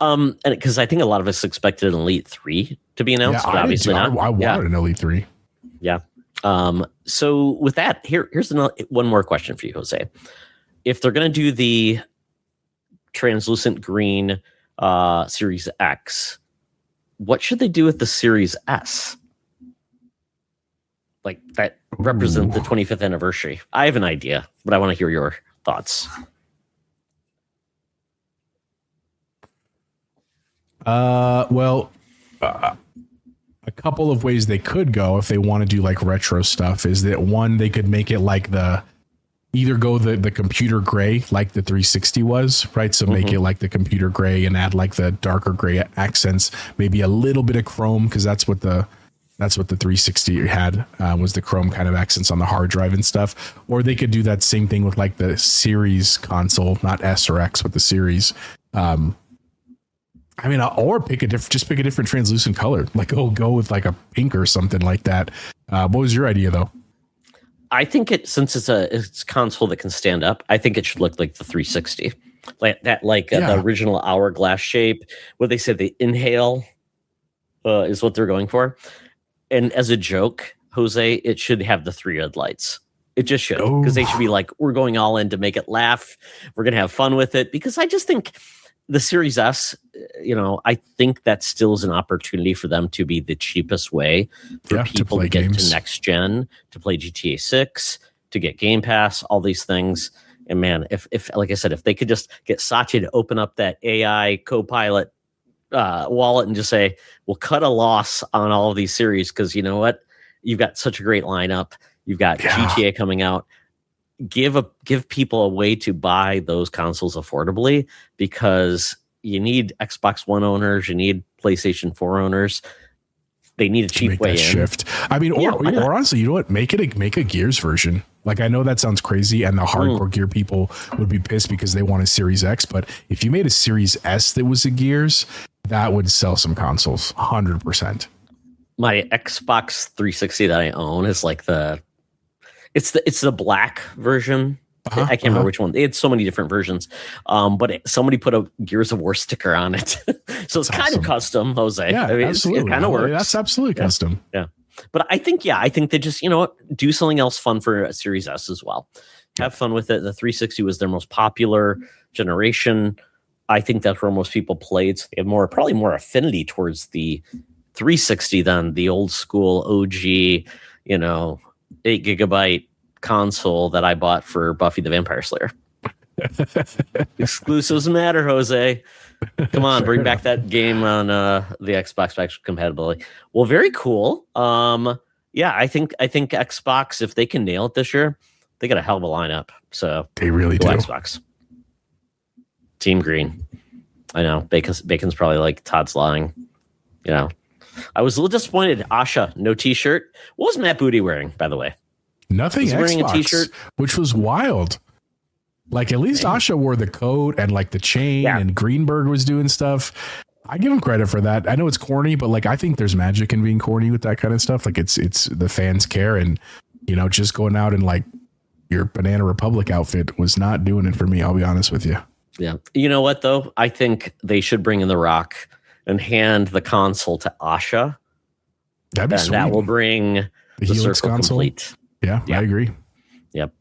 And because I think a lot of us expected an Elite 3 to be announced, but obviously not. I wanted an Elite 3. Yeah. So with that, here's one more question for you, Jose. If they're going to do the translucent green Series X, what should they do with the Series S? Like that represent the 25th anniversary. I have an idea, but I want to hear your thoughts. A couple of ways they could go if they want to do like retro stuff is that one, they could make it like either go the computer gray like the 360 was, right? So make it like the computer gray and add like the darker gray accents, maybe a little bit of chrome, because that's what the 360 had, was the chrome kind of accents on the hard drive and stuff. Or they could do that same thing with like the Series console, not S or X, but the Series. I mean, or pick a different translucent color, like go with like a pink or something like that. What was your idea though? I think since it's a console that can stand up, I think it should look like the 360, like that, the original hourglass shape. What they said, the inhale is what they're going for. And as a joke, Jose, it should have the 3 red lights. It just should, because they should be like, we're going all in to make it laugh. We're gonna have fun with it, because I just think the Series S, I think that still is an opportunity for them to be the cheapest way for people to get to next gen, to play GTA 6, to get Game Pass, all these things. And man, if like I said, if they could just get Satya to open up that AI Copilot wallet and just say, we'll cut a loss on all of these series, because you know what? You've got such a great lineup. You've got GTA coming out. Give people a way to buy those consoles affordably, because you need Xbox One owners, you need PlayStation 4 owners. They need a cheap way in. Shift. I mean, or honestly, you know what? Make a Gears version. Like, I know that sounds crazy, and the hardcore Gear people would be pissed because they want a Series X. But if you made a Series S that was a Gears, that would sell some consoles, 100%. My Xbox 360 that I own is like it's the black version. I can't remember which one. They had so many different versions. But somebody put a Gears of War sticker on it. So it's kind of custom, Jose. Yeah, absolutely. It kind of works. That's absolutely custom. Yeah. But I think they just, do something else fun for a Series S as well. Have fun with it. The 360 was their most popular generation. I think that's where most people played. So they have probably more affinity towards the 360 than the old school OG, 8 gigabyte console that I bought for Buffy the Vampire Slayer. Exclusives matter, Jose. Come on, bring back that game on the Xbox backwards compatibility. Well, very cool. I think Xbox, if they can nail it this year, they got a hell of a lineup. So they really do. Xbox. Team Green. I know. Bacon's probably like, Todd's lying. I was a little disappointed. Asha, no t-shirt. What was Matt Booty wearing, by the way? Nothing. He's wearing a t-shirt, which was wild. Like, at least Asha wore the coat and like the chain, and Greenberg was doing stuff. I give him credit for that. I know it's corny, but like, I think there's magic in being corny with that kind of stuff. Like, it's the fans care, and just going out in like your Banana Republic outfit was not doing it for me. I'll be honest with you. Yeah. You know what though? I think they should bring in The Rock and hand the console to Asha. That'd be sweet. That will bring the Helix circle console. complete. Yeah, I agree. Yep.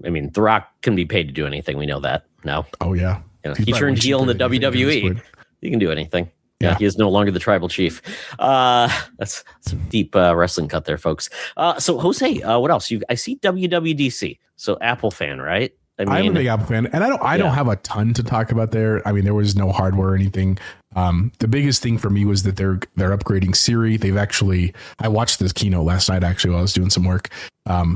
I mean, The Rock can be paid to do anything. We know that now. Oh yeah. He turned heel in the WWE. He can do anything. Yeah, he is no longer the tribal chief. That's some deep wrestling cut there, folks. So Jose, what else? I see WWDC. So Apple fan, right? I'm a big Apple fan, and I don't have a ton to talk about there. I mean, there was no hardware or anything. The biggest thing for me was that they're upgrading Siri. I watched this keynote last night, actually, while I was doing some work.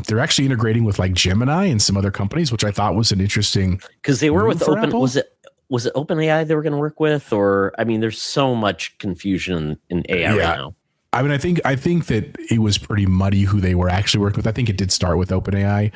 They're actually integrating with like Gemini and some other companies, which I thought was an interesting, because they were with Open. Apple. Was it OpenAI they were going to work with, or I mean, there's so much confusion in AI right now. I mean, I think that it was pretty muddy who they were actually working with. I think it did start with OpenAI,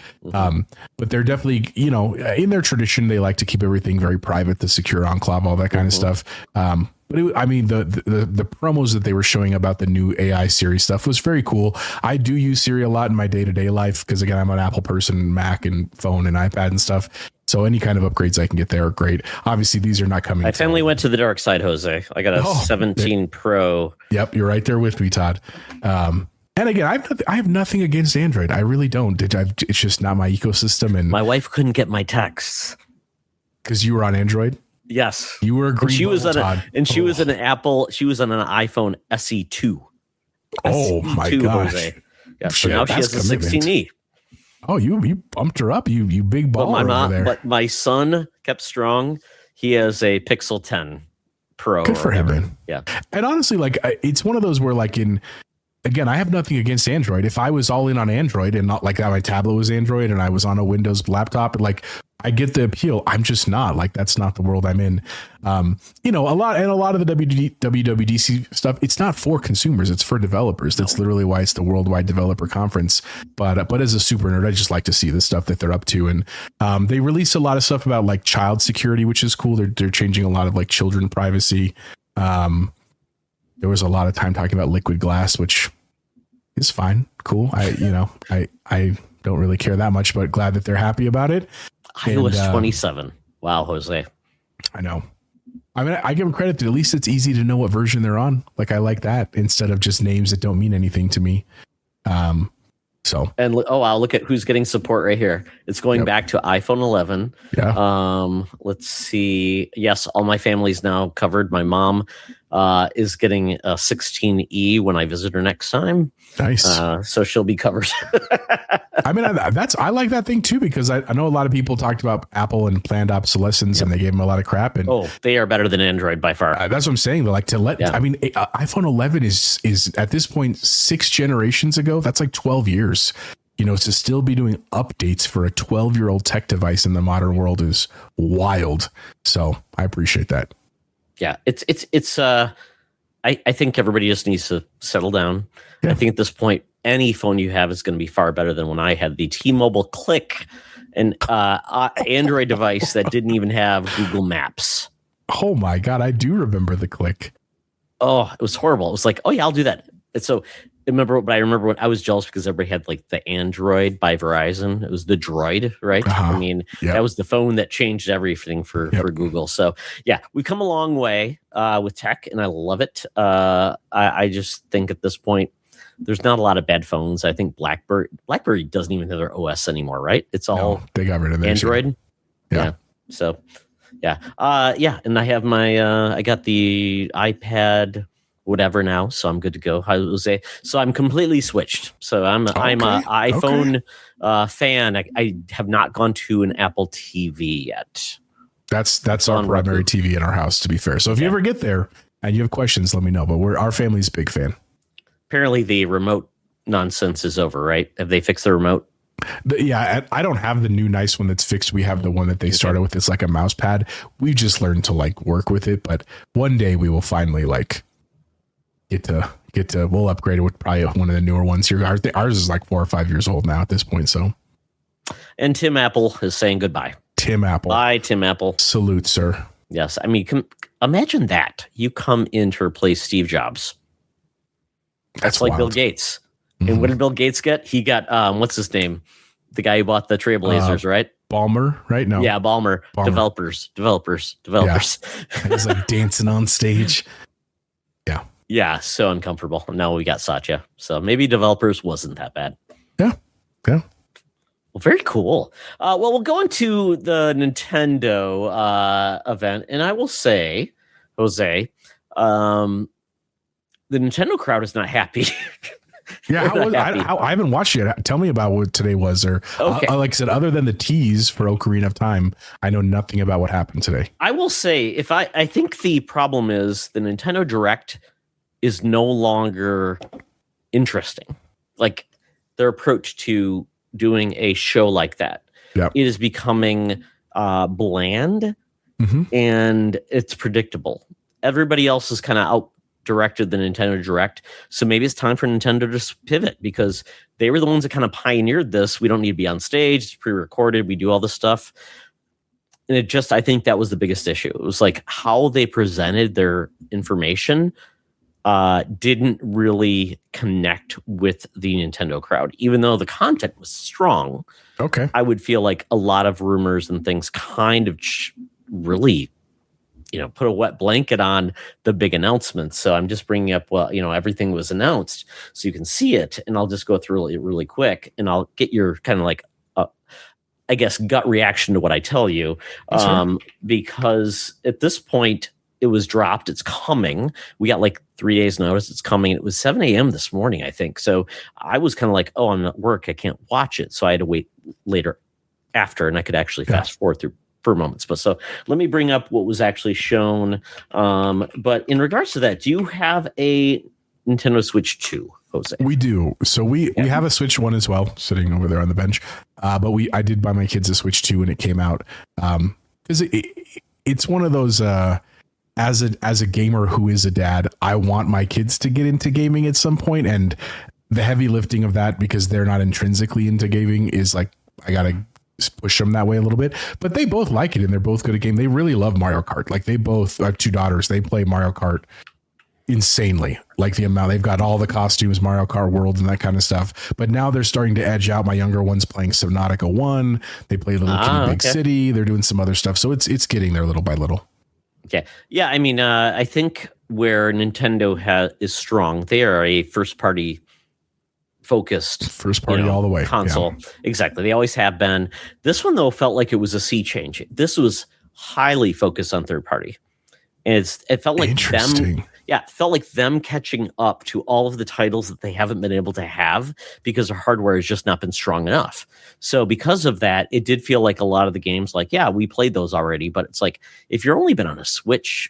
but they're definitely, in their tradition, they like to keep everything very private, the secure enclave, all that kind of stuff. But the promos that they were showing about the new AI Siri stuff was very cool. I do use Siri a lot in my day-to-day life because, again, I'm an Apple person, Mac and phone and iPad and stuff. So any kind of upgrades I can get there are great. Obviously, these are not coming. I finally went to the dark side, Jose. I got a 17 Pro. Yep, you're right there with me, Todd. And again, I have nothing against Android. I really don't. It's just not my ecosystem. And my wife couldn't get my texts because you were on Android. Yes, you were a green. She was on she was on an Apple. She was on an iPhone SE2. Oh my gosh! Jose. Yeah, so now she has a 16e. Oh, you bumped her up, you big baller over there. But my son kept strong. He has a Pixel 10 Pro. Good for him, man. Yeah. And honestly, like, it's one of those where, like, again, I have nothing against Android. If I was all in on Android and not like that, my tablet was Android and I was on a Windows laptop, like, I get the appeal. I'm just not, like, that's not the world I'm in. A lot of the WWDC stuff, it's not for consumers, it's for developers. That's literally why it's the Worldwide Developer Conference. But as a super nerd, I just like to see the stuff that they're up to. And they release a lot of stuff about like child security, which is cool. They're changing a lot of like children privacy. There was a lot of time talking about liquid glass, which is fine. Cool. I don't really care that much, but glad that they're happy about it. iOS 27. Wow, Jose. I know. I mean, I give them credit that at least it's easy to know what version they're on. Like, I like that instead of just names that don't mean anything to me. So, and oh wow, look at who's getting support right here. It's going back to iPhone 11. Yeah. Let's see. Yes, all my family's now covered. My mom is getting a 16E when I visit her next time. Nice. So she'll be covered. I mean, I like that thing too, because I know a lot of people talked about Apple and planned obsolescence, and they gave them a lot of crap. And they are better than Android by far. That's what I'm saying. Like I mean, iPhone 11 is at this point 6 generations ago. That's like 12 years. To still be doing updates for a 12-year-old tech device in the modern world is wild. So I appreciate that. Yeah, it's I think everybody just needs to settle down. Yeah. I think at this point, any phone you have is going to be far better than when I had the T-Mobile Click, an Android device that didn't even have Google Maps. Oh my God, I do remember the Click. Oh, it was horrible. It was like, oh yeah, I'll do that. And so I remember when I was jealous because everybody had like the Android by Verizon. It was the Droid, right? I mean, that was the phone that changed everything for Google. So yeah, we've come a long way with tech, and I love it. I just think at this point, there's not a lot of bad phones. I think BlackBerry doesn't even have their OS anymore, right? It's all they got rid of Android. Yeah. So yeah. And I have I got the iPad whatever now, so I'm good to go. Jose. So I'm completely switched. So I'm a iPhone fan. I have not gone to an Apple TV yet. That's our primary TV in our house, to be fair. So if you ever get there and you have questions, let me know. But our family's a big fan. Apparently the remote nonsense is over, right? Have they fixed the remote? Yeah, I don't have the new nice one that's fixed. We have the one that they started with. It's like a mouse pad. We just learned to like work with it, but one day we will finally like get to we'll upgrade it with probably one of the newer ones here. Ours is like 4 or 5 years old now at this point. So, and Tim Apple is saying goodbye. Tim Apple. Bye, Tim Apple. Salute, sir. Yes, I mean, imagine that you come in to replace Steve Jobs. That's like wild. Bill Gates. And what did Bill Gates get? He got what's his name? The guy who bought the Trailblazers, right? Ballmer, right? No. Yeah, Ballmer. Developers. Yeah. He's like dancing on stage. Yeah. Yeah, so uncomfortable. Now we got Satya. So maybe Developers wasn't that bad. Yeah. Yeah. Well, very cool. Well, we'll go into the Nintendo event, and I will say, Jose, the Nintendo crowd is not happy. Yeah, I haven't watched it. Tell me about what today was. Or like I said, other than the tease for Ocarina of Time, I know nothing about what happened today. I will say, I think the problem is the Nintendo Direct is no longer interesting. Like their approach to doing a show like that, it is becoming bland and it's predictable. Everybody else is kind of out directed the Nintendo Direct, so maybe it's time for Nintendo to pivot because they were the ones that kind of pioneered this. We don't need to be on stage; it's pre-recorded. We do all this stuff, and I think that was the biggest issue. It was like how they presented their information didn't really connect with the Nintendo crowd, even though the content was strong. Okay, I would feel like a lot of rumors and things kind of really put a wet blanket on the big announcements. So I'm just bringing up, everything was announced so you can see it. And I'll just go through it really quick and I'll get your kind of like, I guess, gut reaction to what I tell you. Because at this point it was dropped. It's coming. We got like 3 days notice. It's coming. It was 7 a.m. this morning, I think. So I was kind of like, oh, I'm at work. I can't watch it. So I had to wait later after, and I could actually fast forward through for moments. But so let me bring up what was actually shown. But in regards to that, do you have a Nintendo Switch 2, Jose? We do. So we have a Switch 1 as well, sitting over there on the bench. But I did buy my kids a Switch 2 when it came out. Because it's one of those as a gamer who is a dad, I want my kids to get into gaming at some point, and the heavy lifting of that, because they're not intrinsically into gaming, is like I gotta push them that way a little bit. But they both like it and they're both good at game. They really love Mario Kart. Like they both are 2 daughters. They play Mario Kart insanely. Like the amount they've got all the costumes, Mario Kart World and that kind of stuff. But now they're starting to edge out. My younger one's playing Subnautica 1. They play Little Kitty Big City. They're doing some other stuff. So it's getting there little by little. Okay. Yeah. I mean, I think where Nintendo is strong, they are a first party focused first party all the way console. Yeah. Exactly. They always have been. This one, though, felt like it was a sea change. This was highly focused on third party. And it felt like them. Yeah, it felt like them catching up to all of the titles that they haven't been able to have because their hardware has just not been strong enough. So because of that, it did feel like a lot of the games, like, yeah, we played those already. But it's like, if you're only been on a Switch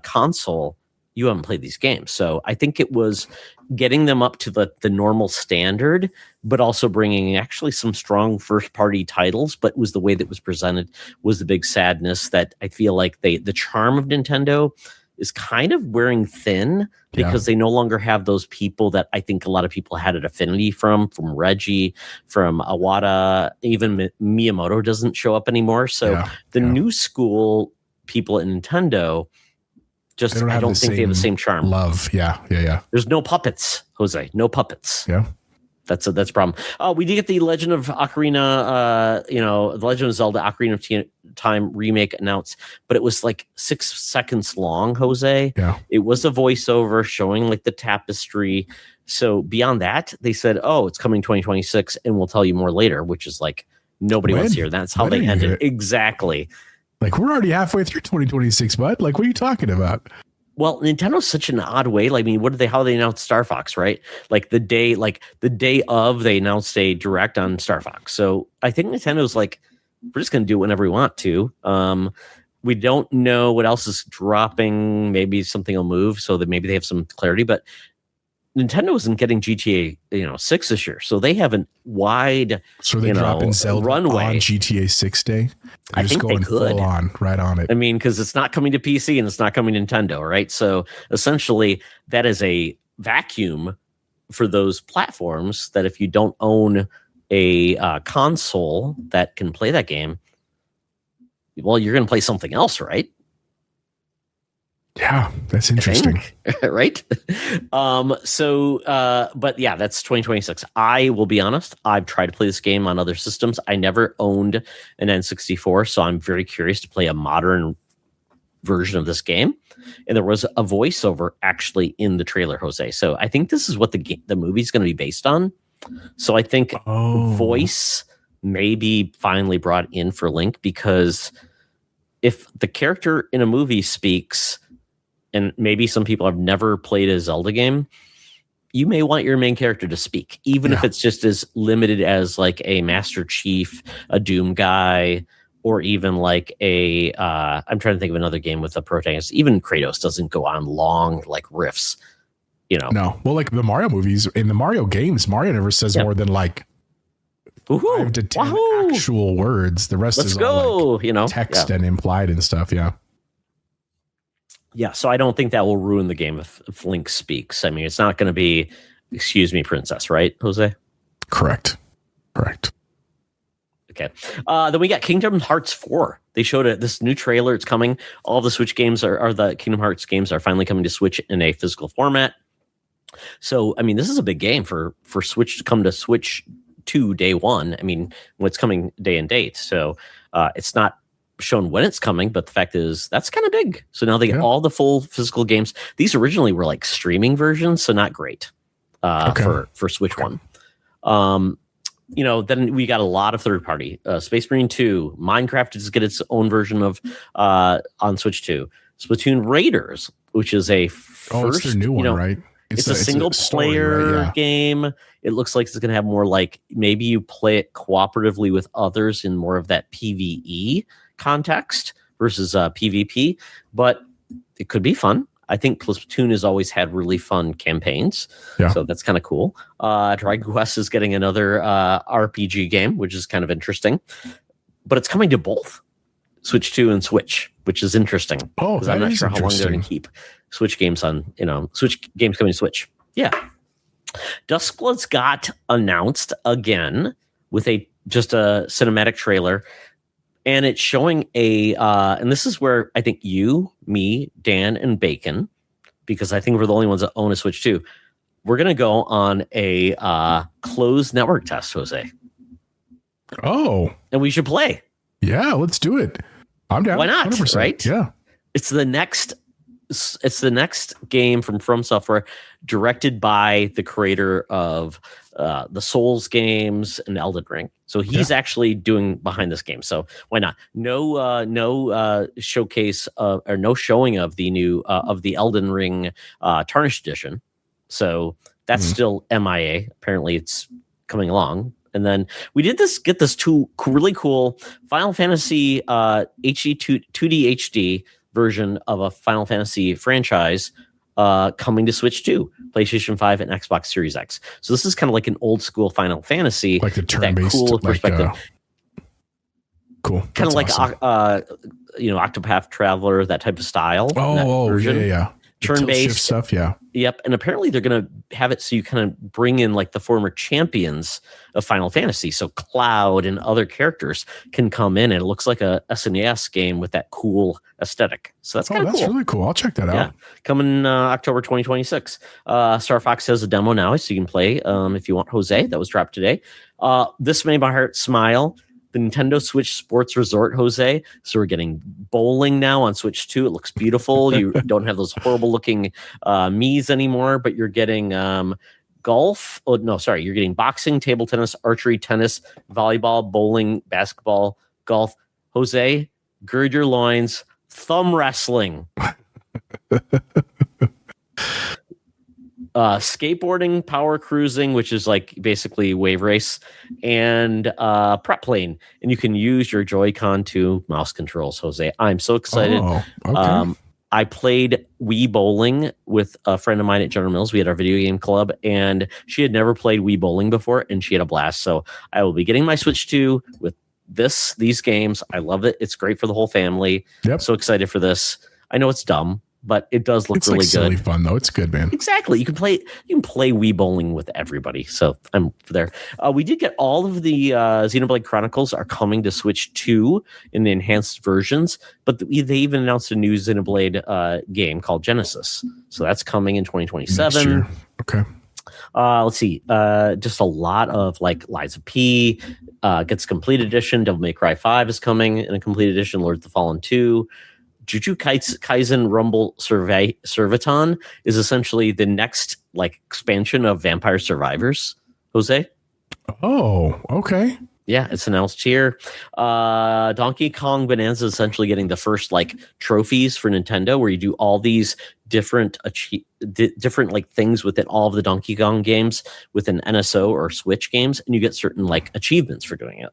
console, you haven't played these games. So I think it was getting them up to the normal standard, but also bringing actually some strong first-party titles. But it was the way that was presented was the big sadness that I feel like the charm of Nintendo is kind of wearing thin because they no longer have those people that I think a lot of people had an affinity from Reggie, from Iwata, even Miyamoto doesn't show up anymore. So the new school people at Nintendo, I don't think they have the same charm. Love. Yeah. There's no puppets, Jose. No puppets. Yeah. That's a problem. We did get the Legend of Ocarina, the Legend of Zelda Ocarina of Time remake announced, but it was like 6 seconds long, Jose. Yeah. It was a voiceover showing like the tapestry. So beyond that, they said, oh, it's coming 2026 and we'll tell you more later, which is like nobody wants to hear. That's how they ended. Exactly. Like, we're already halfway through 2026, bud. Like, what are you talking about? Well, Nintendo's such an odd way. Like, I mean, how they announced Star Fox, right? Like the day of they announced a direct on Star Fox. So I think Nintendo's like, we're just going to do it whenever we want to. We don't know what else is dropping. Maybe something will move so that maybe they have some clarity, but Nintendo isn't getting GTA, 6 this year. So they have a wide, so they dropping Zelda runway on GTA 6 day. I think they could. Full on, right on it. I mean, because it's not coming to PC and it's not coming to Nintendo, right? So essentially, that is a vacuum for those platforms that if you don't own a console that can play that game, well, you're going to play something else, right? Yeah, that's interesting. Right? But yeah, that's 2026. I will be honest, I've tried to play this game on other systems. I never owned an N64, so I'm very curious to play a modern version of this game. And there was a voiceover actually in the trailer, Jose. So I think this is what the movie's going to be based on. So I think voice may be finally brought in for Link, because if the character in a movie speaks, and maybe some people have never played a Zelda game, you may want your main character to speak, even if it's just as limited as like a Master Chief, a Doom guy, or even like I'm trying to think of another game with a protagonist. Even Kratos doesn't go on long like riffs, No, well, like the Mario movies, in the Mario games, Mario never says more than like 5 to 10 actual words. The rest is all like text and implied and stuff. Yeah. Yeah, so I don't think that will ruin the game if Link speaks. I mean, it's not going to be, excuse me, princess, right, Jose? Correct. Okay. Then we got Kingdom Hearts 4. They showed this new trailer. It's coming. All the Switch games are the Kingdom Hearts games are finally coming to Switch in a physical format. So, I mean, this is a big game for Switch to come to Switch 2 day one. I mean, what's coming day and date. So it's not shown when it's coming, but the fact is that's kind of big. So now they get all the full physical games. These originally were like streaming versions, so not great for Switch One. Then we got a lot of third party. Space Marine 2, Minecraft just get its own version of on Switch 2. Splatoon Raiders, which is a first it's their new one, right? It's a single player game. It looks like it's going to have more like maybe you play it cooperatively with others in more of that PvE context versus PvP, but it could be fun. I think Splatoon has always had really fun campaigns, so that's kind of cool. Dragon Quest is getting another RPG game, which is kind of interesting, but it's coming to both Switch 2 and Switch, which is interesting. Because I'm not sure how long they're going to keep Switch games on, Switch games coming to Switch. Yeah. Duskblood's got announced again with just a cinematic trailer. And it's showing and this is where I think you, me, Dan, and Bacon, because I think we're the only ones that own a Switch 2, we're going to go on a closed network test, Jose. Oh. And we should play. Yeah, let's do it. I'm down. Why not? 100%. Right? Yeah. It's the next game from Software, directed by the creator of the Souls games and Elden Ring. So he's actually doing behind this game. So why not? No showcase or no showing of the new of the Elden Ring Tarnished Edition. So that's still MIA. Apparently, it's coming along. And then we did get this two really cool Final Fantasy HD 2D HD version of a Final Fantasy franchise coming to Switch 2, PlayStation 5, and Xbox Series X. So this is kind of like an old school Final Fantasy, like the turn-based, cool perspective. Cool, kind of like awesome. Octopath Traveler, that type of style. Yeah. Turn-based stuff, yeah. Yep, and apparently they're going to have it so you kind of bring in like the former champions of Final Fantasy. So Cloud and other characters can come in, and it looks like a SNES game with that cool aesthetic. So that's kind of cool. That's really cool. I'll check that out. Yeah, coming October 2026. Star Fox has a demo now, so you can play if you want. Jose, that was dropped today. This made my heart smile. The Nintendo Switch Sports Resort, Jose. So we're getting bowling now on Switch 2. It looks beautiful. You don't have those horrible looking Miis anymore, but you're getting golf. Oh, no, sorry. You're getting boxing, table tennis, archery, tennis, volleyball, bowling, basketball, golf. Jose, gird your loins. Thumb wrestling. Skateboarding, power cruising, which is like basically wave race, and prep plane. And you can use your Joy-Con to mouse controls, Jose. I'm so excited. Oh, okay. I played Wii Bowling with a friend of mine at General Mills. We had our video game club, and she had never played Wii Bowling before, and she had a blast. So I will be getting my Switch 2 with these games. I love it. It's great for the whole family. Yep. So excited for this. I know it's dumb, but it does look really good. It's silly fun though. It's good, man. Exactly. You can play Wii Bowling with everybody. So I'm there. We did get all of the Xenoblade Chronicles are coming to Switch 2 in the enhanced versions, but they even announced a new Xenoblade game called Genesis. So that's coming in 2027. Next year. Okay. Let's see. Just a lot of like Lies of P gets complete edition. Devil May Cry 5 is coming in a complete edition. Lord of the Fallen 2. Jujutsu Kaisen Rumble Serviton is essentially the next like expansion of Vampire Survivors, Jose. Oh, okay. Yeah, it's announced here. Donkey Kong Bonanza is essentially getting the first like trophies for Nintendo, where you do all these different like things within all of the Donkey Kong games within NSO or Switch games, and you get certain like achievements for doing it.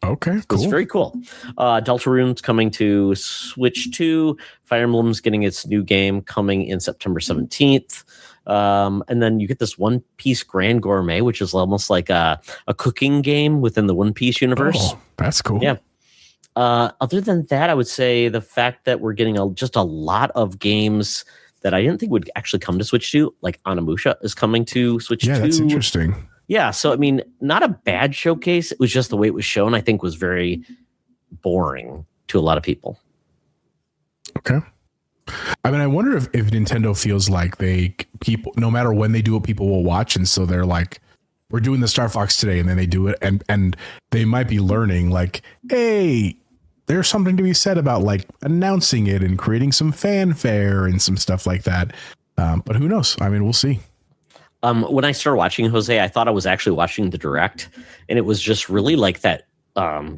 Okay, cool. It's very cool. Deltarune's coming to Switch 2. Fire Emblem's getting its new game coming in September 17th. And then you get this One Piece Grand Gourmet, which is almost like a cooking game within the One Piece universe. Oh, that's cool. Yeah. Other than that, I would say the fact that we're getting just a lot of games that I didn't think would actually come to Switch 2, like Onimusha is coming to Switch 2. Yeah, that's interesting. Yeah, so I mean, not a bad showcase. It was just the way it was shown, I think, was very boring to a lot of people. Okay. I mean, I wonder if Nintendo feels like people, no matter when they do it, people will watch. And so they're like, we're doing the Star Fox today, and then they do it. And they might be learning like, hey, there's something to be said about like announcing it and creating some fanfare and some stuff like that. But who knows? I mean, we'll see. When I started watching, Jose, I thought I was actually watching the direct, and it was just really like that like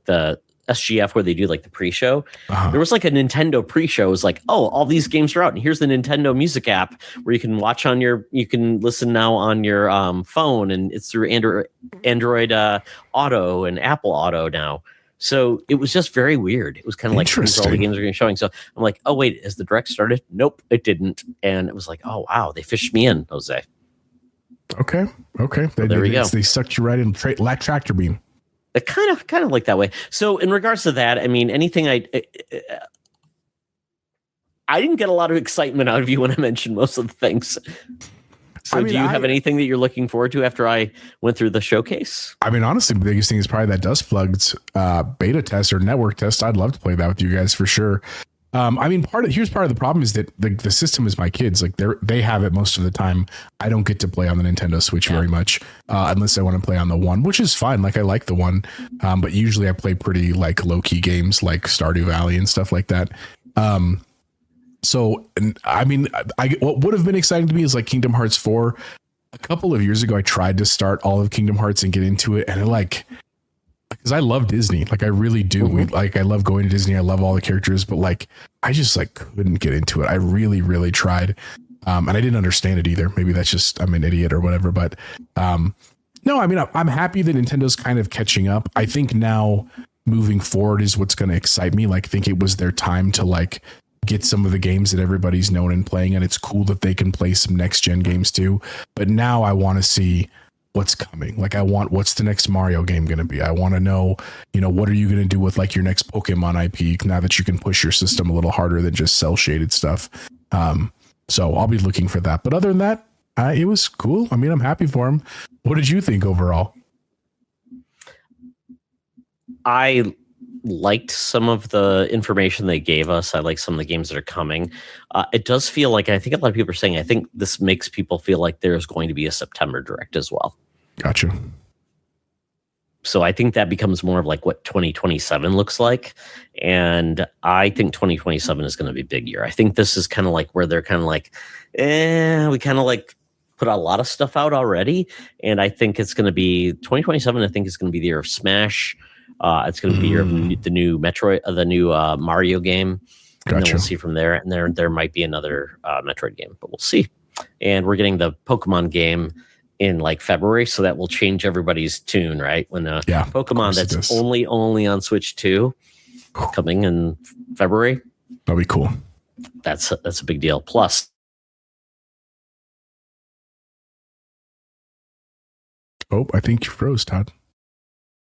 the SGF where they do like the pre-show. There was like a Nintendo pre-show. It was like, oh, all these games are out, and here's the Nintendo Music app where you can watch you can listen now on your phone, and it's through Android Auto and Apple Auto now. So it was just very weird. It was kind of like all the games are showing. So I'm like, oh wait, has the direct started? Nope, it didn't. And it was like, oh wow, they fished me in, Jose. Okay. There we go. They sucked you right in tractor beam. It kind of like that way. So in regards to that, I mean, anything I didn't get a lot of excitement out of you when I mentioned most of the things. So do you have anything that you're looking forward to after I went through the showcase? I mean, honestly, the biggest thing is probably that Dustplugged beta test or network test. I'd love to play that with you guys for sure. I mean, here's part of the problem is that the system is my kids. Like they have it most of the time. I don't get to play on the Nintendo Switch very much unless I want to play on the One, which is fine. Like I like the One, but usually I play pretty like low key games like Stardew Valley and stuff like that. So, I mean, what would have been exciting to me is like Kingdom Hearts 4. a couple of years ago, I tried to start all of Kingdom Hearts and get into it, and because I love Disney, like I really do. I love going to Disney. I love all the characters, but like I just like couldn't get into it. I really, really tried, and I didn't understand it either. Maybe that's just I'm an idiot or whatever. But no, I mean I'm happy that Nintendo's kind of catching up. I think now moving forward is what's going to excite me. Like I think it was their time to like get some of the games that everybody's known and playing, and it's cool that they can play some next gen games too. But now I want to see what's coming. Like what's the next Mario game going to be? I want to know, what are you going to do with like your next Pokemon IP now that you can push your system a little harder than just cell shaded stuff. So I'll be looking for that. But other than that, it was cool. I mean, I'm happy for him. What did you think overall? I liked some of the information they gave us. I like some of the games that are coming. It does feel like, I think a lot of people are saying, I think this makes people feel like there's going to be a September Direct as well. Gotcha. So I think that becomes more of like what 2027 looks like. And I think 2027 is going to be a big year. I think this is kind of like where they're kind of like, we kind of like put a lot of stuff out already. And I think it's going to be 2027. I think it's going to be the year of Smash. It's going to be the year of the new Metroid, the new Mario game. And then we'll see from there. And there might be another Metroid game, but we'll see. And we're getting the Pokemon game in like February, so that will change everybody's tune, right? When Pokemon that's only on Switch 2 coming in February. That'll be cool. That's a big deal. Plus, I think you froze, Todd.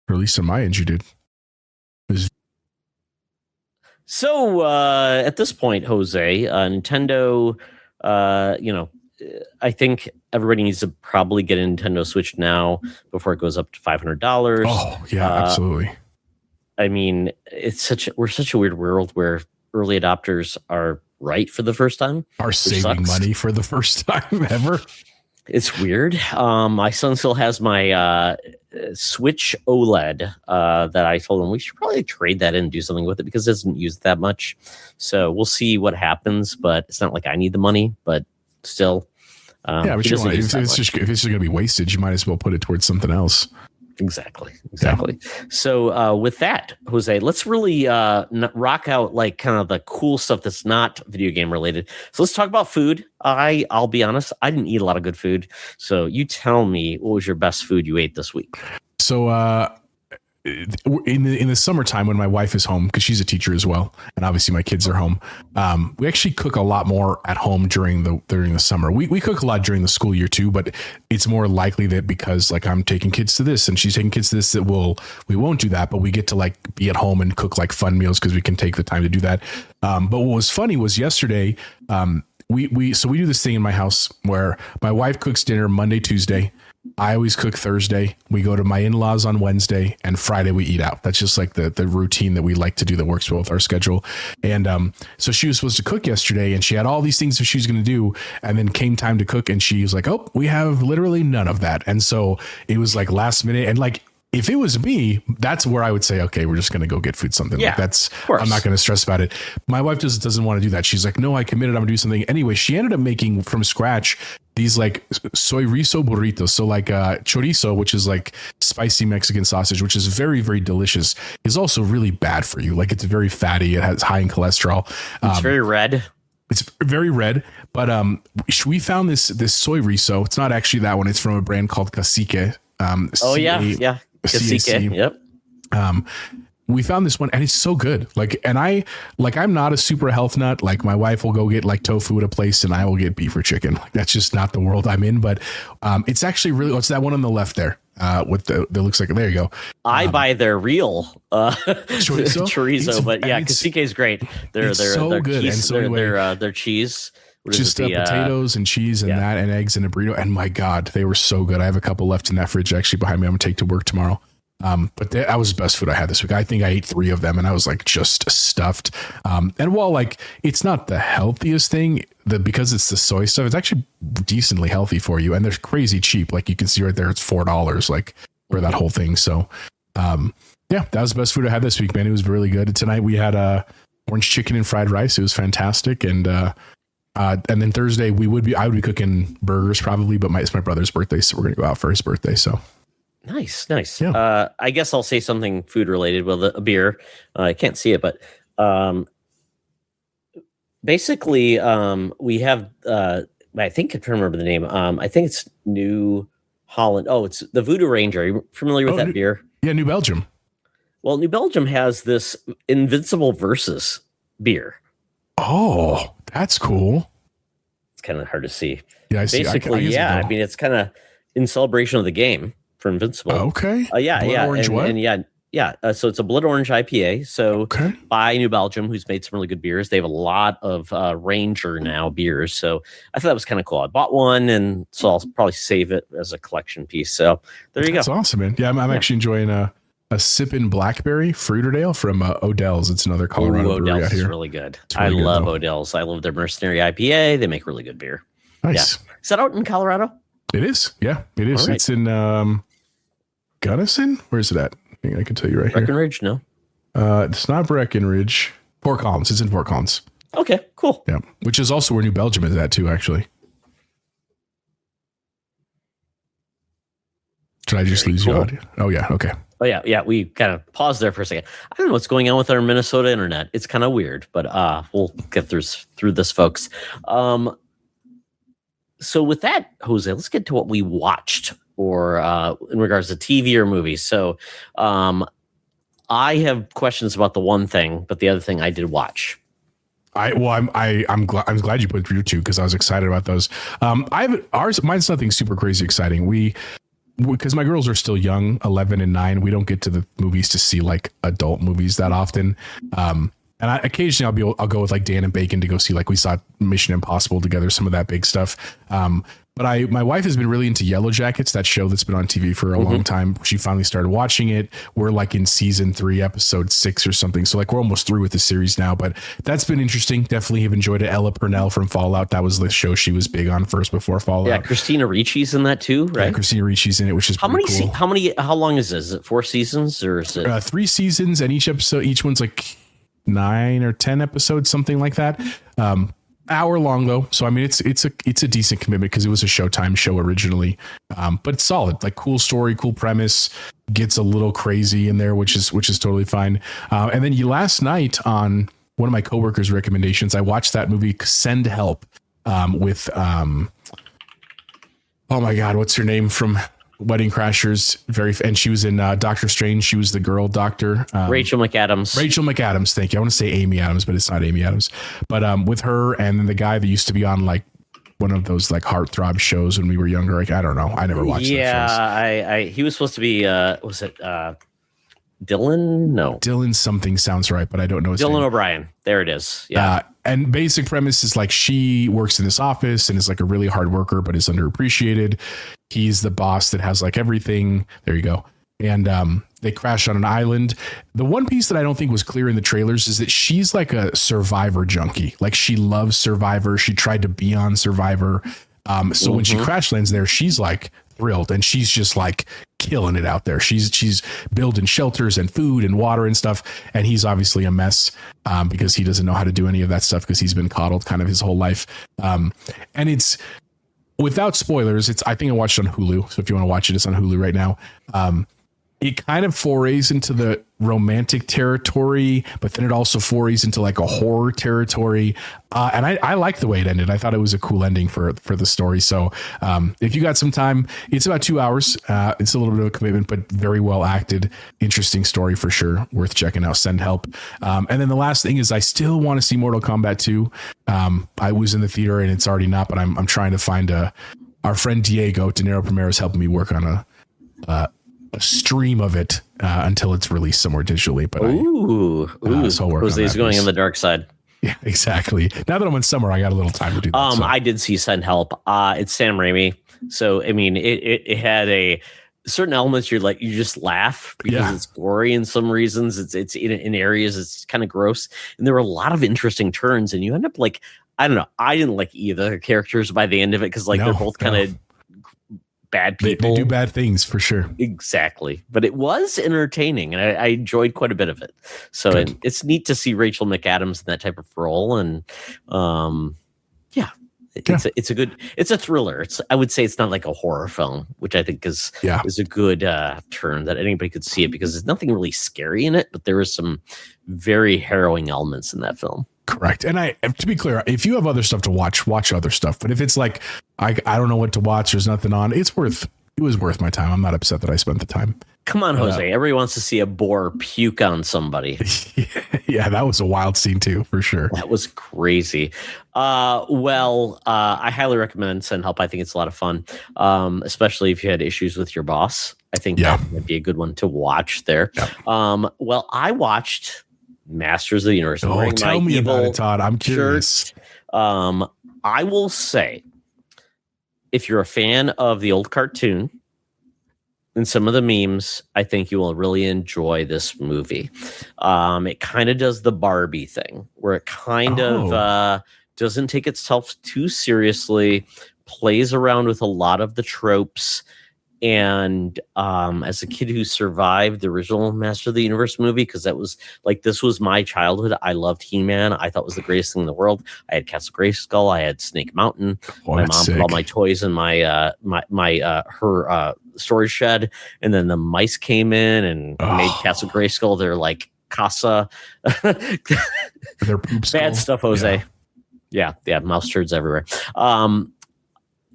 Or at least on my end, you did. So at this point, Jose, Nintendo, I think everybody needs to probably get a Nintendo Switch now before it goes up to $500. Oh, yeah, absolutely. I mean, we're such a weird world where early adopters are right for the first time. Are saving money for the first time ever. It's weird. My son still has my Switch OLED that I told him we should probably trade that in and do something with it because it doesn't use that much. So we'll see what happens, but it's not like I need the money, but still. But if it's just going to be wasted, you might as well put it towards something else. Exactly. So with that, Jose, let's really rock out like kind of the cool stuff that's not video game related. So let's talk about food. I'll be honest, I didn't eat a lot of good food. So you tell me, what was your best food you ate this week? So in the summertime when my wife is home, because she's a teacher as well, and obviously my kids are home, we actually cook a lot more at home during the summer. We cook a lot during the school year too, but it's more likely that because like I'm taking kids to this and she's taking kids to this that we won't do that, but we get to like be at home and cook like fun meals because we can take the time to do that. But what was funny was yesterday, we do this thing in my house where my wife cooks dinner Monday, Tuesday. I always cook Thursday. We go to my in-laws on Wednesday, and Friday we eat out. That's just like the routine that we like to do that works well with our schedule. And so she was supposed to cook yesterday, and she had all these things that she was going to do, and then came time to cook, and she was like, "Oh, we have literally none of that." And so it was like last minute, and like if it was me, that's where I would say, okay, we're just going to go get food something. Yeah, like that's, I'm not going to stress about it. My wife just doesn't want to do that. She's like, no, I committed. I'm gonna do something. Anyway, she ended up making from scratch these like Soyrizo burritos. So like chorizo, which is like spicy Mexican sausage, which is very, very delicious, is also really bad for you. Like it's very fatty. It has high in cholesterol. It's very red. It's very red, but we found this Soyrizo. It's not actually that one. It's from a brand called Cacique. Yeah. Cacique. Yep. We found this one and it's so good. I'm not a super health nut. Like my wife will go get like tofu at a place and I will get beef or chicken. Like that's just not the world I'm in, but it's actually really, it's that one on the left there. That looks like, there you go. I buy their real chorizo, but yeah, Cacique is great. They're so good. Cheese, and so anyway, their cheese. Just potatoes and cheese and that and eggs and a burrito. And my God, they were so good. I have a couple left in that fridge actually behind me. I'm gonna take to work tomorrow. But that was the best food I had this week. I think I ate 3 of them and I was like just stuffed. And while like it's not the healthiest thing, because it's the soy stuff, it's actually decently healthy for you. And they're crazy cheap. Like you can see right there, it's $4 like for that whole thing. So that was the best food I had this week, man. It was really good. Tonight we had orange chicken and fried rice. It was fantastic. And And then Thursday I would be cooking burgers probably, but it's my brother's birthday, so we're gonna go out for his birthday. So nice. Yeah. I guess I'll say something food related with a beer. I can't see it, but basically, we have. I think I can remember the name. I think it's New Holland. Oh, it's the Voodoo Ranger. Are you familiar with that beer? Yeah, New Belgium. Well, New Belgium has this Invincible Versus beer. Oh, that's cool. It's kind of hard to see. Yeah, I see. Basically, I mean, it's kind of in celebration of the game for Invincible. Okay. Yeah. Orange what? And yeah. So it's a Blood Orange IPA. So by New Belgium, who's made some really good beers. They have a lot of Ranger now beers. So I thought that was kind of cool. I bought one, and so I'll probably save it as a collection piece. So there you go. That's awesome, man. Yeah, I'm actually enjoying a Sippin' Blackberry Fruiterdale from Odell's. It's another Colorado brewery out here. Is really good. I love Odell's. I love their Mercenary IPA. They make really good beer. Nice. Yeah. Is that out in Colorado? It is. Yeah, it is. Right. It's in Gunnison. Where is it at? I think I can tell you right here. Breckenridge? No. It's not Breckenridge. Fort Collins. It's in Fort Collins. Okay, cool. Yeah, which is also where New Belgium is at too, actually. Did I just lose you audio? Oh, yeah. Okay. Oh, yeah. We kind of paused there for a second. I don't know what's going on with our Minnesota internet. It's kind of weird, but we'll get through this, folks. So with that, Jose, let's get to what we watched or in regards to TV or movies. So I have questions about the one thing, but the other thing I did watch. I'm glad you put it through too, because I was excited about those. Mine's nothing super crazy exciting. Because my girls are still young, 11 and 9, we don't get to the movies to see like adult movies that often. And occasionally I'll go with like Dan and Bacon to go see, like we saw Mission Impossible together, some of that big stuff. But my wife has been really into Yellow Jackets, that show that's been on TV for a long time. She finally started watching it. We're like in season 3, episode 6 or something. So like we're almost through with the series now, but that's been interesting. Definitely have enjoyed it. Ella Purnell from Fallout. That was the show she was big on first before Fallout. Yeah. Christina Ricci's in that too, right? Yeah, Christina Ricci's in it, which is how long is this? Is it 4 seasons or is it 3 seasons? And each one's like 9 or 10 episodes, something like that. Hour long though, so I mean it's a decent commitment because it was a Showtime show originally, but it's solid. Like cool story, cool premise, gets a little crazy in there, which is totally fine. And then last night on one of my coworkers' recommendations, I watched that movie Send Help with oh my god, what's her name from Wedding Crashers? And she was in Doctor Strange. She was the girl doctor. Rachel McAdams. Thank you. I want to say Amy Adams, but it's not Amy Adams. But with her and then the guy that used to be on like one of those like heartthrob shows when we were younger. Like I don't know. I never watched. Yeah, he was supposed to be. Was it Dylan? No, Dylan something sounds right, but I don't know his Dylan name. O'Brien. There it is. Yeah. And basic premise is like she works in this office and is like a really hard worker, but is underappreciated. He's the boss that has like everything. There you go. And they crash on an island. The one piece that I don't think was clear in the trailers is that she's like a Survivor junkie. Like she loves Survivor. She tried to be on Survivor. So when she crash lands there, she's like thrilled and she's just like killing it out there. She's building shelters and food and water and stuff. And he's obviously a mess because he doesn't know how to do any of that stuff because he's been coddled kind of his whole life. And it's without spoilers. I think I watched it on Hulu. So if you want to watch it, it's on Hulu right now. It kind of forays into the romantic territory, but then it also forays into like a horror territory. And I like the way it ended. I thought it was a cool ending for the story. So if you got some time, it's about 2 hours. It's a little bit of a commitment, but very well acted. Interesting story for sure. Worth checking out. Send Help. And then the last thing is I still want to see Mortal Kombat 2. I was in the theater and it's already not, but I'm trying to find our friend Diego De Niro Primero is helping me work on a stream of it until it's released somewhere digitally. But Jose's going on the dark side. Yeah, exactly. Now that I'm in summer, I got a little time to do that. I did see Send Help. It's Sam Raimi. So I mean, it had a certain elements you just laugh because it's gory in some reasons. It's in areas it's kind of gross, and there were a lot of interesting turns, and you end up like I don't know. I didn't like either characters by the end of it because they're both kind of bad people. They do bad things for sure. Exactly. But it was entertaining and I enjoyed quite a bit of it. So it's neat to see Rachel McAdams in that type of role. And Yeah. It's a thriller. I would say it's not like a horror film, which I think is a good term that anybody could see it, because there's nothing really scary in it, but there is some very harrowing elements in that film. Correct. And to be clear, if you have other stuff to watch other stuff. But if it's like, I don't know what to watch, there's nothing on, it was worth my time. I'm not upset that I spent the time. Come on, Jose. Everybody wants to see a boar puke on somebody. Yeah, that was a wild scene too, for sure. That was crazy. I highly recommend Send Help. I think it's a lot of fun, especially if you had issues with your boss. I think that would be a good one to watch there. Yeah. I watched Masters of the Universe. Oh, tell me about it, Todd. I'm curious. I will say, if you're a fan of the old cartoon and some of the memes, I think you will really enjoy this movie. It kind of does the Barbie thing, where it kind of doesn't take itself too seriously, plays around with a lot of the tropes. And as a kid who survived the original Master of the Universe movie, because this was my childhood. I loved He-Man. I thought it was the greatest thing in the world. I had Castle Grayskull. I had Snake Mountain. My mom put all my toys in her storage shed, and then the mice came in and made Castle Grayskull their like casa. Their poop skull. Bad stuff, Jose. Yeah, mouse turds everywhere.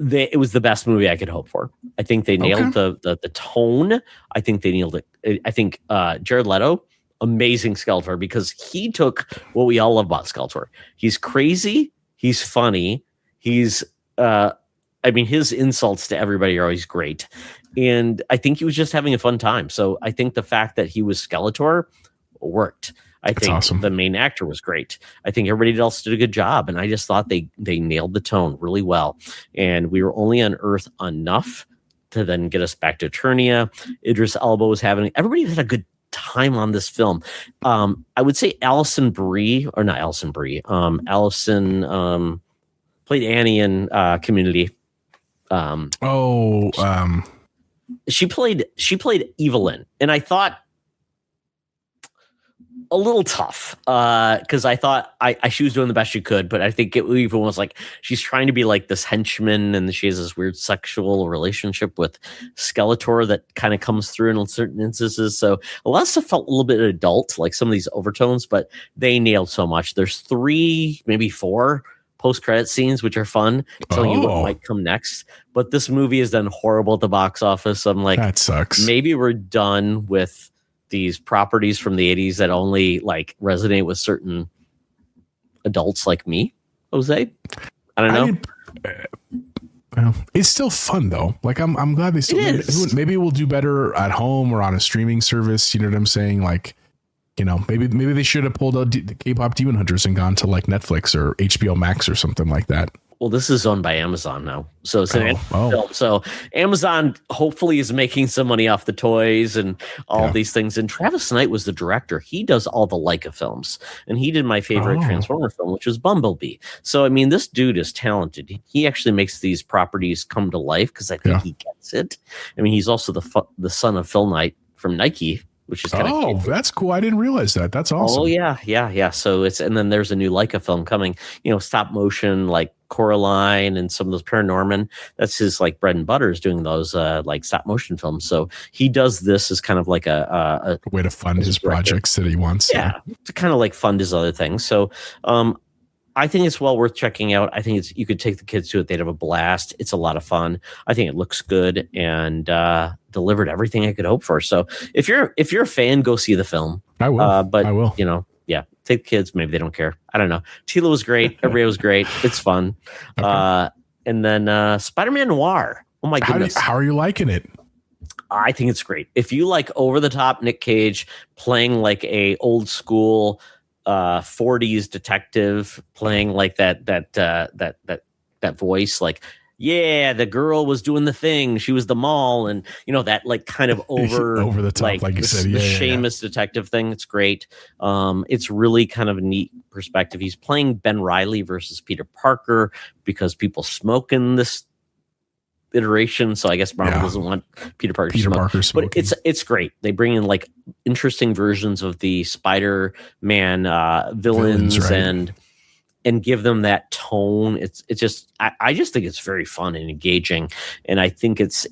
It was the best movie I could hope for. I think they nailed the tone. I think they nailed it. I think Jared Leto, amazing Skeletor, because he took what we all love about Skeletor. He's crazy. He's funny. He's, his insults to everybody are always great. And I think he was just having a fun time. So I think the fact that he was Skeletor worked. That's awesome. The main actor was great. I think everybody else did a good job. And I just thought they nailed the tone really well. And we were only on Earth enough to then get us back to Eternia. Idris Elba was everybody had a good time on this film. I would say Allison played Annie in Community. She played Evelyn. And I thought, a little tough because I thought she was doing the best she could, but I think it even was like she's trying to be like this henchman, and she has this weird sexual relationship with Skeletor that kind of comes through in certain instances. So a lot of stuff felt a little bit adult, like some of these overtones, but they nailed so much. There's 3, maybe 4 post-credit scenes, which are fun, telling you what might come next. But this movie has done horrible at the box office. I'm like, that sucks. Maybe we're done with these properties from the 80s that only like resonate with certain adults like me, Jose. I don't know. It's still fun though. Like I'm glad they still maybe we'll do better at home or on a streaming service. You know what I'm saying? Like, maybe they should have pulled out the K-pop Demon Hunters and gone to like Netflix or HBO Max or something like that. Well, this is owned by Amazon now. So it's an film. So Amazon hopefully is making some money off the toys and all these things. And Travis Knight was the director. He does all the Leica films. And he did my favorite Transformer film, which was Bumblebee. So, this dude is talented. He actually makes these properties come to life because I think he gets it. He's also the son of Phil Knight from Nike, which is kind of cool. That's cool. I didn't realize that. That's awesome. Oh, yeah. So and then there's a new Leica film coming, stop motion, like Coraline and some of those Paranorman. That's his like bread and butter, is doing those like stop motion films. So he does this as kind of like a way to fund his projects that he wants. Yeah, to kind of like fund his other things. So I think it's well worth checking out. I think you could take the kids to it. They'd have a blast. It's a lot of fun. I think it looks good and delivered everything I could hope for. So if you're a fan, go see the film. I will. But I will. Take the kids. Maybe they don't care. I don't know. Tila was great. Everybody was great. It's fun. Okay. And then Spiderman Noir. Oh my goodness. How are you liking it? I think it's great. If you like over the top Nick Cage playing like a old school 40s detective, playing like that voice, like, yeah, the girl was doing the thing. She was the mall, and that like kind of over the top, like you said, the Seamus detective thing. It's great. It's really kind of a neat perspective. He's playing Ben Reilly versus Peter Parker because people smoke in this iteration. So I guess Marvel doesn't want Peter Parker smoking. But it's great. They bring in like interesting versions of the Spider-Man villains, right. and give them that tone. It's just I just think it's very fun and engaging, and I think it's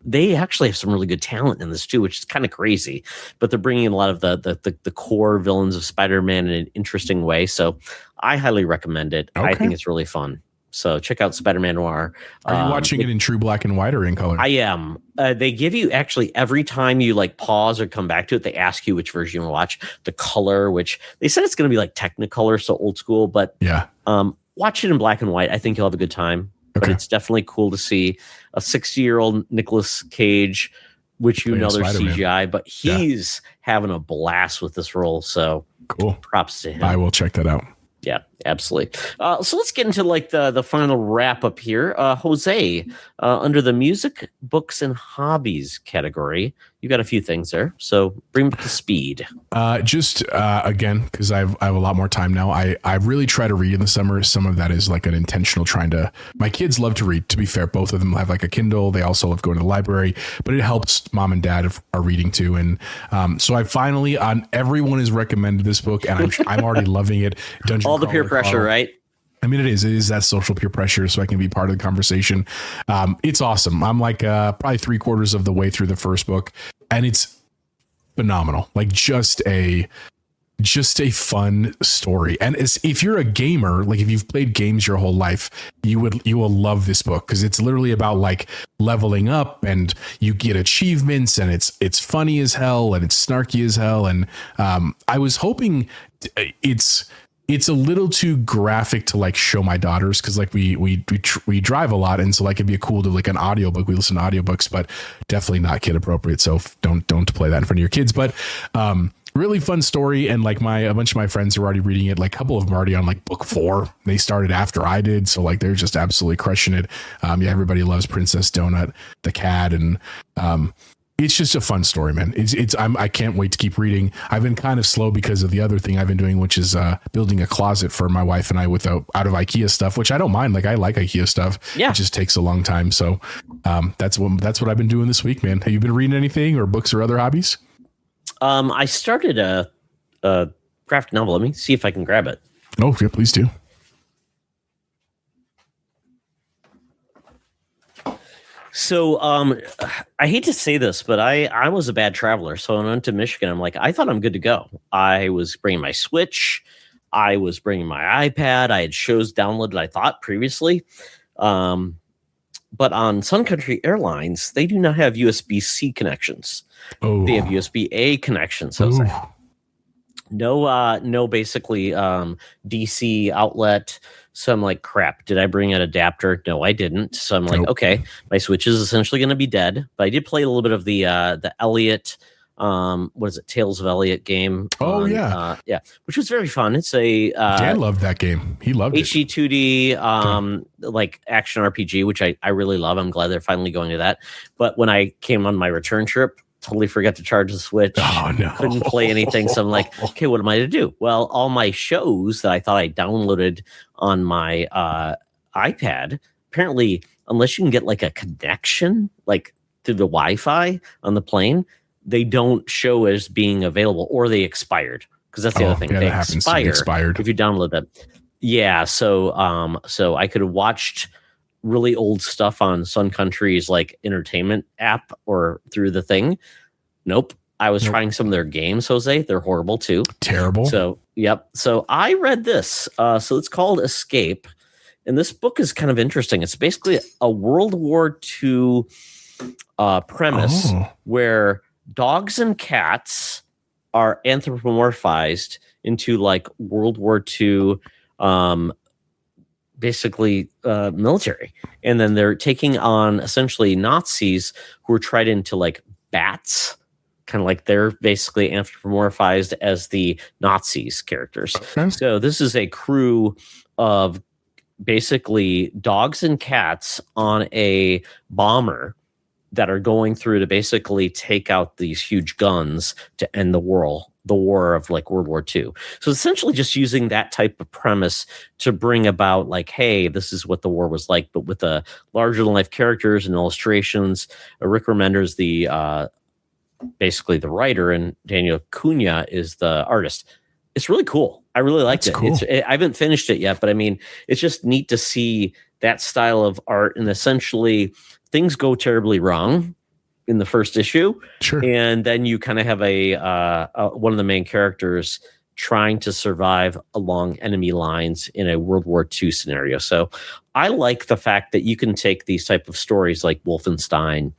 they actually have some really good talent in this too, which is kind of crazy. But they're bringing in a lot of the core villains of Spider-Man in an interesting way. So I highly recommend it. Okay. I think it's really fun. So check out Spiderman Noir. Are you watching it in true black and white or in color? I am. They give you actually every time you like pause or come back to it, they ask you which version you want to watch. The color, which they said it's going to be like Technicolor, so old school. But yeah, watch it in black and white. I think you'll have a good time. Okay. But it's definitely cool to see a 60-year-old Nicolas Cage, which there's Spider-Man. CGI, but he's having a blast with this role. So cool. Props to him. I will check that out. Yeah, absolutely. So let's get into like the final wrap up here. Jose, under the music, books, and hobbies category, you got a few things there. So bring up to speed. Again, because I have a lot more time now. I really try to read in the summer. Some of that is like an intentional trying to. My kids love to read. To be fair, both of them have like a Kindle. They also love going to the library, but it helps mom and dad are reading too. And so I finally, everyone has recommended this book, and I'm already loving it. All the peer pressure, right? I mean, it is that social peer pressure, so I can be part of the conversation. It's awesome. I'm like probably 3/4 of the way through the first book, and it's phenomenal. Like just a fun story. And if you're a gamer, like if you've played games your whole life, you will love this book, because it's literally about like leveling up, and you get achievements, and it's funny as hell, and it's snarky as hell. And I was hoping it's a little too graphic to like show my daughters, because like we drive a lot, and so like it'd be cool to like an audiobook. We listen to audiobooks, but definitely not kid appropriate. So don't play that in front of your kids. But really fun story, and like a bunch of my friends are already reading it. Like a couple of them are already on like book 4. They started after I did, so like they're just absolutely crushing it. Everybody loves Princess Donut, the cat, and it's just a fun story, man. I can't wait to keep reading. I've been kind of slow because of the other thing I've been doing, which is building a closet for my wife and I out of IKEA stuff, which I don't mind. Like I like IKEA stuff. Yeah. It just takes a long time. So that's what I've been doing this week, man. Have you been reading anything or books or other hobbies? I started a graphic novel. Let me see if I can grab it. Oh, yeah, please do. So I hate to say this, but I was a bad traveler. So when I went to Michigan, I'm like, I thought I'm good to go. I was bringing my Switch. I was bringing my iPad. I had shows downloaded, I thought, previously. But on Sun Country Airlines, they do not have USB-C connections. Oh. They have USB-A connections. So it's like, no basically DC outlet. So I'm like, crap, did I bring an adapter? No, I didn't. So I'm like, okay, my Switch is essentially going to be dead. But I did play a little bit of the Elliot, what is it, Tales of Elliot game. Oh, yeah. Yeah, which was very fun. It's a... Dan loved that game. He loved it. HD 2D, like action RPG, which I really love. I'm glad they're finally going to that. But when I came on my return trip, totally forgot to charge the Switch. Oh, no. Couldn't play anything. So I'm like, okay, what am I to do? Well, all my shows that I thought I downloaded on my iPad, apparently, unless you can get like a connection, like through the Wi-Fi on the plane, they don't show as being available, or they expired. Because that's the other thing. They expired if you download them. Yeah. So I could have watched really old stuff on Sun Country's like entertainment app or through the thing. Nope. I was trying some of their games, Jose. They're horrible too. Terrible. So, yep. So I read this. So it's called Escape. And this book is kind of interesting. It's basically a World War II premise where dogs and cats are anthropomorphized into like World War II basically military, and then they're taking on essentially Nazis who are tried into like bats, kind of like they're basically anthropomorphized as the Nazis characters. Okay. So this is a crew of basically dogs and cats on a bomber that are going through to basically take out these huge guns to end the war of like World War II. So essentially just using that type of premise to bring about like, hey, this is what the war was like, but with the larger than life characters and illustrations. Rick Remender's the basically the writer, and Daniel Cunha is the artist. It's really cool. I really liked it. Cool. I haven't finished it yet, but I mean, it's just neat to see that style of art, and essentially things go terribly wrong in the first issue. Sure. And then you kind of have one of the main characters trying to survive along enemy lines in a World War II scenario. So I like the fact that you can take these type of stories like Wolfenstein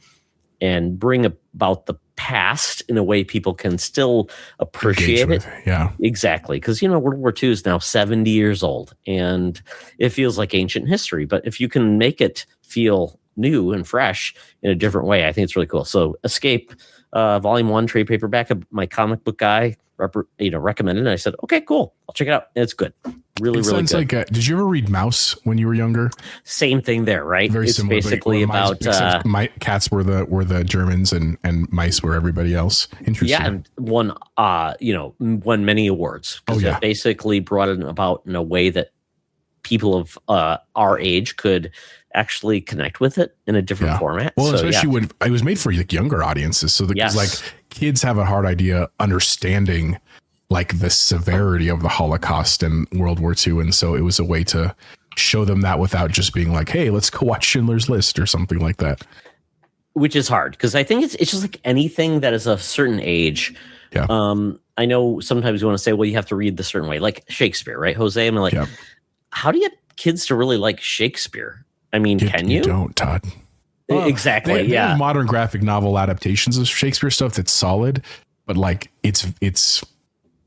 and bring about the past in a way people can still appreciate it. Yeah, exactly. Because, you know, World War II is now 70 years old and it feels like ancient history. But if you can make it feel new and fresh in a different way, I think it's really cool. So Escape, Volume 1, trade paperback, my comic book guy recommended it. And I said, okay, cool. I'll check it out. And it's good. Really good. Like, did you ever read Mouse when you were younger? Same thing there, right? Very it's similar. Basically about my cats were the Germans and mice were everybody else. Interesting. Yeah, and won many awards because it basically brought it about in a way that people of our age could actually connect with it in a different format. Well, so, especially when it was made for like younger audiences, so because like kids have a hard idea understanding like the severity of the Holocaust and World War II, and so it was a way to show them that without just being like, "Hey, let's go watch Schindler's List" or something like that. Which is hard because I think it's just like anything that is a certain age. Yeah. I know sometimes you want to say, well, you have to read the certain way, like Shakespeare, right, Jose? I'm like, how do you get kids to really like Shakespeare? I mean, can you? Don't, Todd. Exactly. They have modern graphic novel adaptations of Shakespeare stuff that's solid, but like it's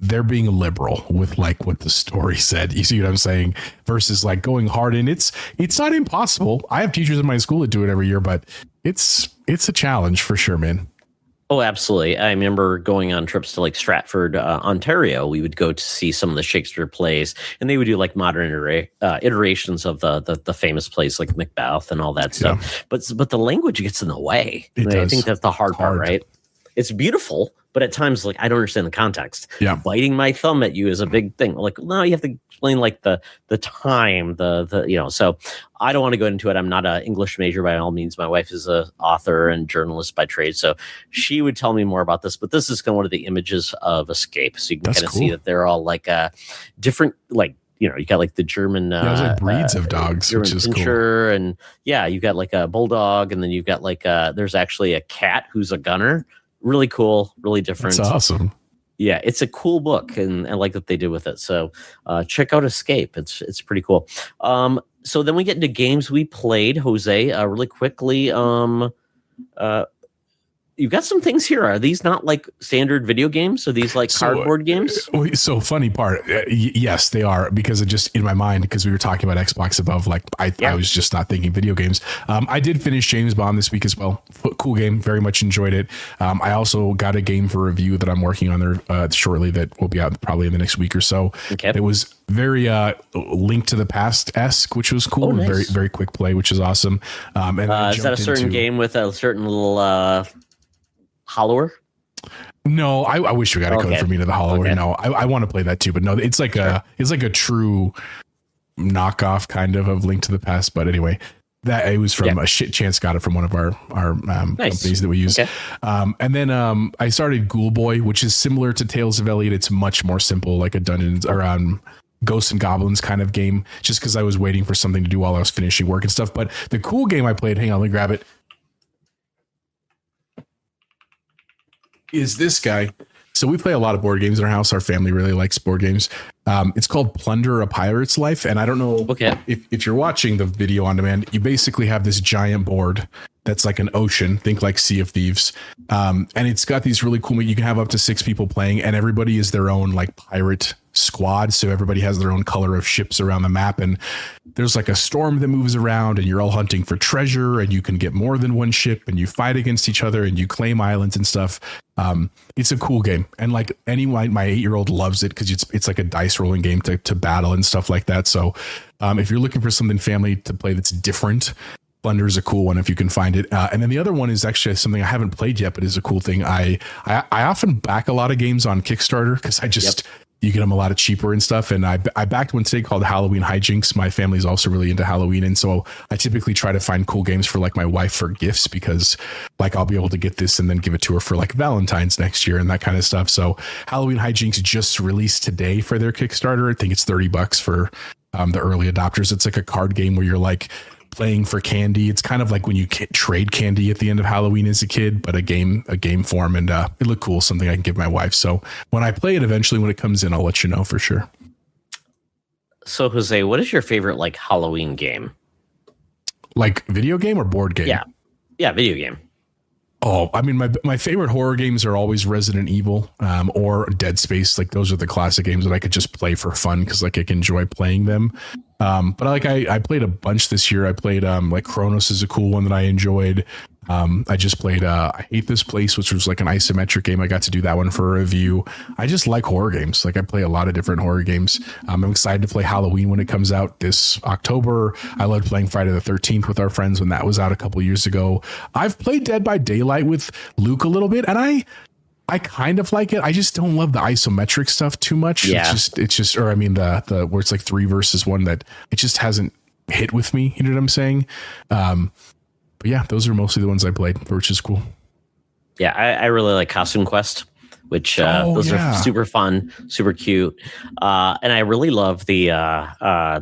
they're being liberal with like what the story said. You see what I'm saying? Versus like going hard in. It's not impossible. I have teachers in my school that do it every year, but it's a challenge for sure, man. Oh, absolutely. I remember going on trips to like Stratford, Ontario. We would go to see some of the Shakespeare plays, and they would do like modern iterations of the famous plays like Macbeth and all that stuff. But the language gets in the way. I think that's the hard part, right? It's beautiful, but at times, like, I don't understand the context. Yeah. Biting my thumb at you is a big thing. Like, no, you have to explain like the time, so I don't want to go into it. I'm not an English major by all means. My wife is an author and journalist by trade, so she would tell me more about this, but this is kind of one of the images of Escape. So you can kind of see that they're all like different, like, you got like the German like breeds of dogs, German which is pincher, cool. And you've got like a bulldog, and then you've got like there's actually a cat who's a gunner. Really cool, really different. That's awesome. Yeah, it's a cool book, and I like what they did with it. So check out Escape. It's pretty cool. So then we get into games we played, Jose, really quickly. You've got some things here. Are these not like standard video games? Are these like cardboard games? So funny part. Yes, they are, because it just in my mind, because we were talking about Xbox above, like I was just not thinking video games. I did finish James Bond this week as well. Cool game. Very much enjoyed it. I also got a game for review that I'm working on there shortly that will be out probably in the next week or so. Okay. It was very Link to the Past-esque, which was cool. Oh, nice. Very, very quick play, which is awesome. And is that a certain game with a certain little hollower? No, I wish we got a code for me to the hollower. Okay. No, I want to play that too, but no, it's like a true knockoff kind of Link to the Past. But anyway, that it was from a shit chance got it from one of our companies that we use. Okay. And then I started Ghoul Boy, which is similar to Tales of Elliot. It's much more simple, like a Dungeons or Ghosts and Goblins kind of game, just because I was waiting for something to do while I was finishing work and stuff. But the cool game I played, hang on, let me grab it, is this guy. So we play a lot of board games in our house. Our family really likes board games. It's called Plunder, A Pirate's Life. And I don't know if you're watching the video on demand, you basically have this giant board that's like an ocean. Think like Sea of Thieves. And it's got these really cool, you can have up to 6 people playing, and everybody is their own like pirate squad. So everybody has their own color of ships around the map. And there's like a storm that moves around, and you're all hunting for treasure, and you can get more than one ship, and you fight against each other, and you claim islands and stuff. It's a cool game. And like my 8-year-old loves it because it's like a dice rolling game to battle and stuff like that. So if you're looking for something family to play that's different, Plunder is a cool one if you can find it. And then the other one is actually something I haven't played yet, but is a cool thing. I often back a lot of games on Kickstarter because you get them a lot of cheaper and stuff. And I backed one today called Halloween Hijinks. My family's also really into Halloween. And so I typically try to find cool games for like my wife for gifts, because like I'll be able to get this and then give it to her for like Valentine's next year and that kind of stuff. So Halloween Hijinks just released today for their Kickstarter. I think it's $30 for the early adopters. It's like a card game where you're like playing for candy. It's kind of like when you trade candy at the end of Halloween as a kid, but a game form, and it looked cool. Something I can give my wife. So when I play it eventually, when it comes in, I'll let you know for sure. So Jose, what is your favorite like Halloween game? Like video game or board game? Yeah, video game. Oh, I mean, my favorite horror games are always Resident Evil or Dead Space. Like those are the classic games that I could just play for fun because like I can enjoy playing them. But like I played a bunch this year. I played like Chronos is a cool one that I enjoyed. I just played I Hate This Place, which was like an isometric game. I got to do that one for a review. I just like horror games. Like I play a lot of different horror games. I'm excited to play Halloween when it comes out this October. I loved playing Friday the 13th with our friends when that was out a couple years ago. I've played Dead by Daylight with Luke a little bit, and I kind of like it. I just don't love the isometric stuff too much. Yeah. It's just, or I mean the where it's like 3 versus 1, that it just hasn't hit with me. You know what I'm saying? But yeah, those are mostly the ones I played, which is cool. Yeah, I really like Costume Quest, which those are super fun, super cute. And I really love the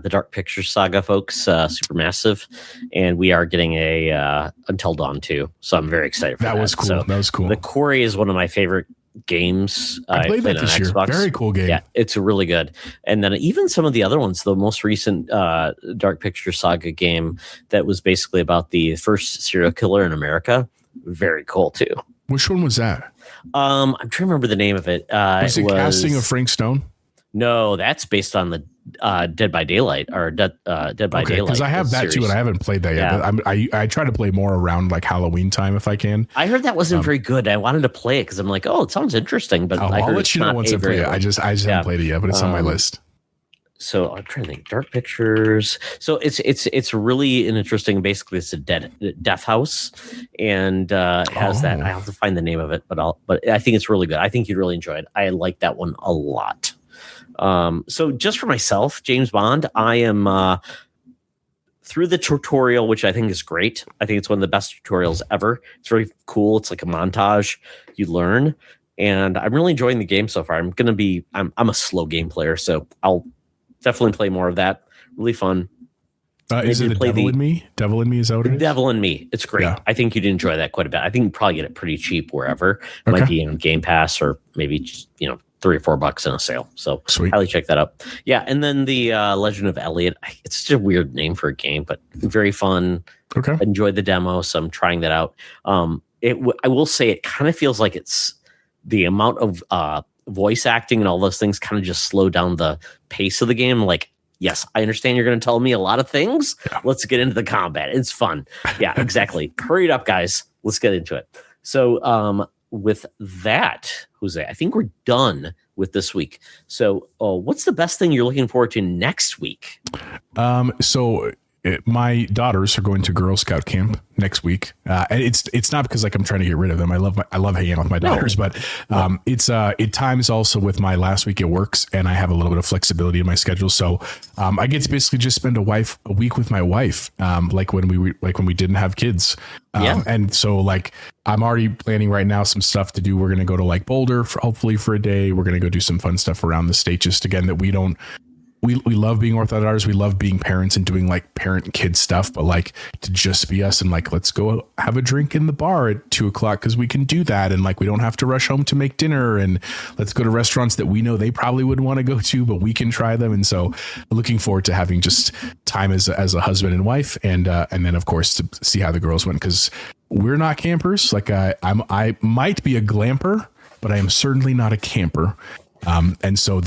Dark Pictures Saga folks, Supermassive. And we are getting a Until Dawn too. So I'm very excited for that. That was cool. So that was cool. The Quarry is one of my favorite games. I played that this year. Xbox. Very cool game. Yeah, it's really good. And then even some of the other ones, the most recent Dark Picture Saga game that was basically about the first serial killer in America, very cool too. Which one was that? I'm trying to remember the name of it. Was it Casting of Frank Stone? No, that's based on the Dead by Daylight or Dead by Daylight. Because I have that series too, and I haven't played that yet. But I try to play more around like Halloween time if I can. I heard that wasn't very good. I wanted to play it because I'm like, oh, it sounds interesting. But I'll let you know once I play it. I just haven't played it yet, but it's on my list. So I'm trying to think. Dark Pictures. So it's really an interesting. Basically, it's a death house, and it has that. I have to find the name of it, but I think it's really good. I think you'd really enjoy it. I like that one a lot. So just for myself, James Bond, I am through the tutorial, which I think is great. I think it's one of the best tutorials ever. It's very cool. It's like a montage. You learn, and I'm really enjoying the game so far. I'm a slow game player, so I'll definitely play more of that. Really fun. Is it Devil in Me? Devil in Me, is that what it is? Devil in Me. It's great. Yeah. I think you'd enjoy that quite a bit. I think you'd probably get it pretty cheap wherever. It might be in Game Pass or maybe just, $3 or $4 in a sale. So sweet. Highly check that out. Yeah, and then the Legend of Elliot. It's such a weird name for a game, but very fun. Okay. Enjoyed the demo, so I'm trying that out. I will say it kind of feels like it's the amount of voice acting and all those things kind of just slow down the pace of the game. Like, yes, I understand you're going to tell me a lot of things. Yeah. Let's get into the combat. It's fun. Yeah, exactly. Hurry it up, guys. Let's get into it. So with that, Jose, I think we're done with this week. So what's the best thing you're looking forward to next week? My daughters are going to Girl Scout camp next week, and it's not because like I'm trying to get rid of them. I love hanging out with my daughters, but it times also with my last week at works, and I have a little bit of flexibility in my schedule, so I get to basically just spend a week with my wife, like when we didn't have kids, and so like I'm already planning right now some stuff to do. We're gonna go to like Boulder hopefully for a day. We're gonna go do some fun stuff around the state. Just again that we love being Orthodox. We love being parents and doing like parent and kid stuff, but like to just be us and like, let's go have a drink in the bar at 2:00 because we can do that. And like, we don't have to rush home to make dinner, and let's go to restaurants that we know they probably wouldn't want to go to, but we can try them. And so looking forward to having just time as a husband and wife. And then of course to see how the girls went. Cause we're not campers. Like I might be a glamper, but I am certainly not a camper. And so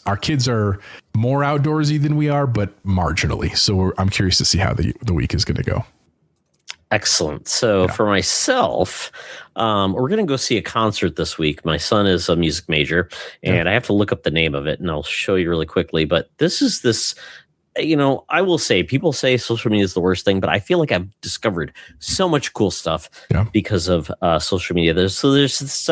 our kids are more outdoorsy than we are, but marginally. So I'm curious to see how the week is going to go. Excellent. So for myself, we're going to go see a concert this week. My son is a music major, and I have to look up the name of it, and I'll show you really quickly. But I will say, people say social media is the worst thing, but I feel like I've discovered so much cool stuff because of social media. There's this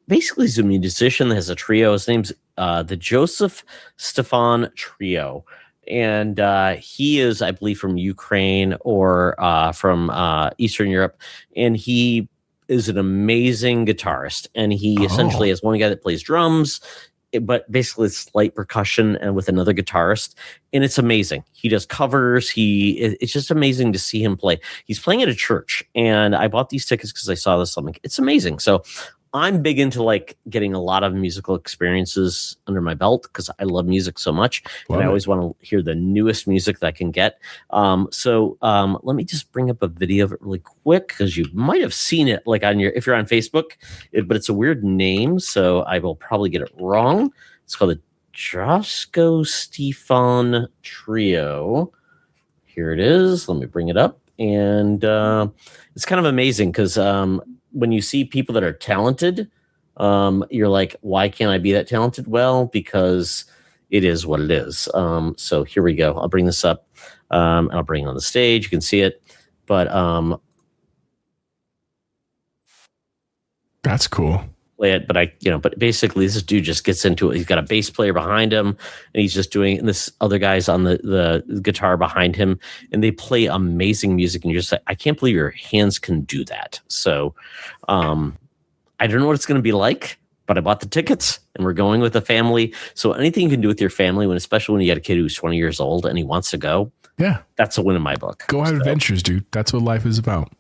basically he's a musician that has a trio. His name's the Joseph Stefan Trio. And he is, I believe, from Ukraine or from Eastern Europe. And he is an amazing guitarist. And he essentially has one guy that plays drums, but basically it's light percussion and with another guitarist. And it's amazing. He does covers. It's just amazing to see him play. He's playing at a church. And I bought these tickets because I saw this. I'm like, it's amazing. So I'm big into like getting a lot of musical experiences under my belt because I love music so much. And I always want to hear the newest music that I can get. So let me just bring up a video of it really quick because you might have seen it like if you're on Facebook, but it's a weird name. So I will probably get it wrong. It's called the Josko Stefan Trio. Here it is. Let me bring it up. And it's kind of amazing because when you see people that are talented, you're like, why can't I be that talented? Well, because it is what it is. So here we go. I'll bring this up. I'll bring it on the stage. You can see it. But that's cool. Play it, but basically this dude just gets into it. He's got a bass player behind him, and he's just doing, and this other guy's on the guitar behind him, and they play amazing music. And you're just like, I can't believe your hands can do that. So, I don't know what it's going to be like, but I bought the tickets, and we're going with a family. So anything you can do with your family, especially when you got a kid who's 20 years old and he wants to go, that's a win in my book. Go have adventures, dude. That's what life is about.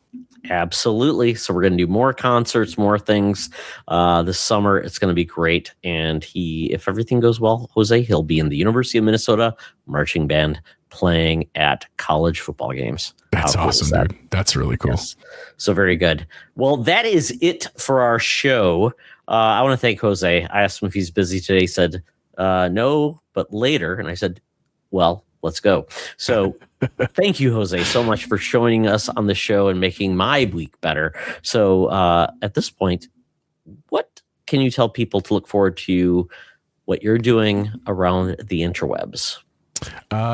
Absolutely. So we're going to do more concerts, more things this summer. It's going to be great. And if everything goes well, Jose, he'll be in the University of Minnesota marching band playing at college football games. That's awesome, dude. That's really cool. Yes. So very good. Well, that is it for our show. I want to thank Jose. I asked him if he's busy today. He said, no, but later. And I said, well, let's go. So thank you, Jose, so much for joining us on the show and making my week better. So at this point, what can you tell people to look forward to what you're doing around the interwebs?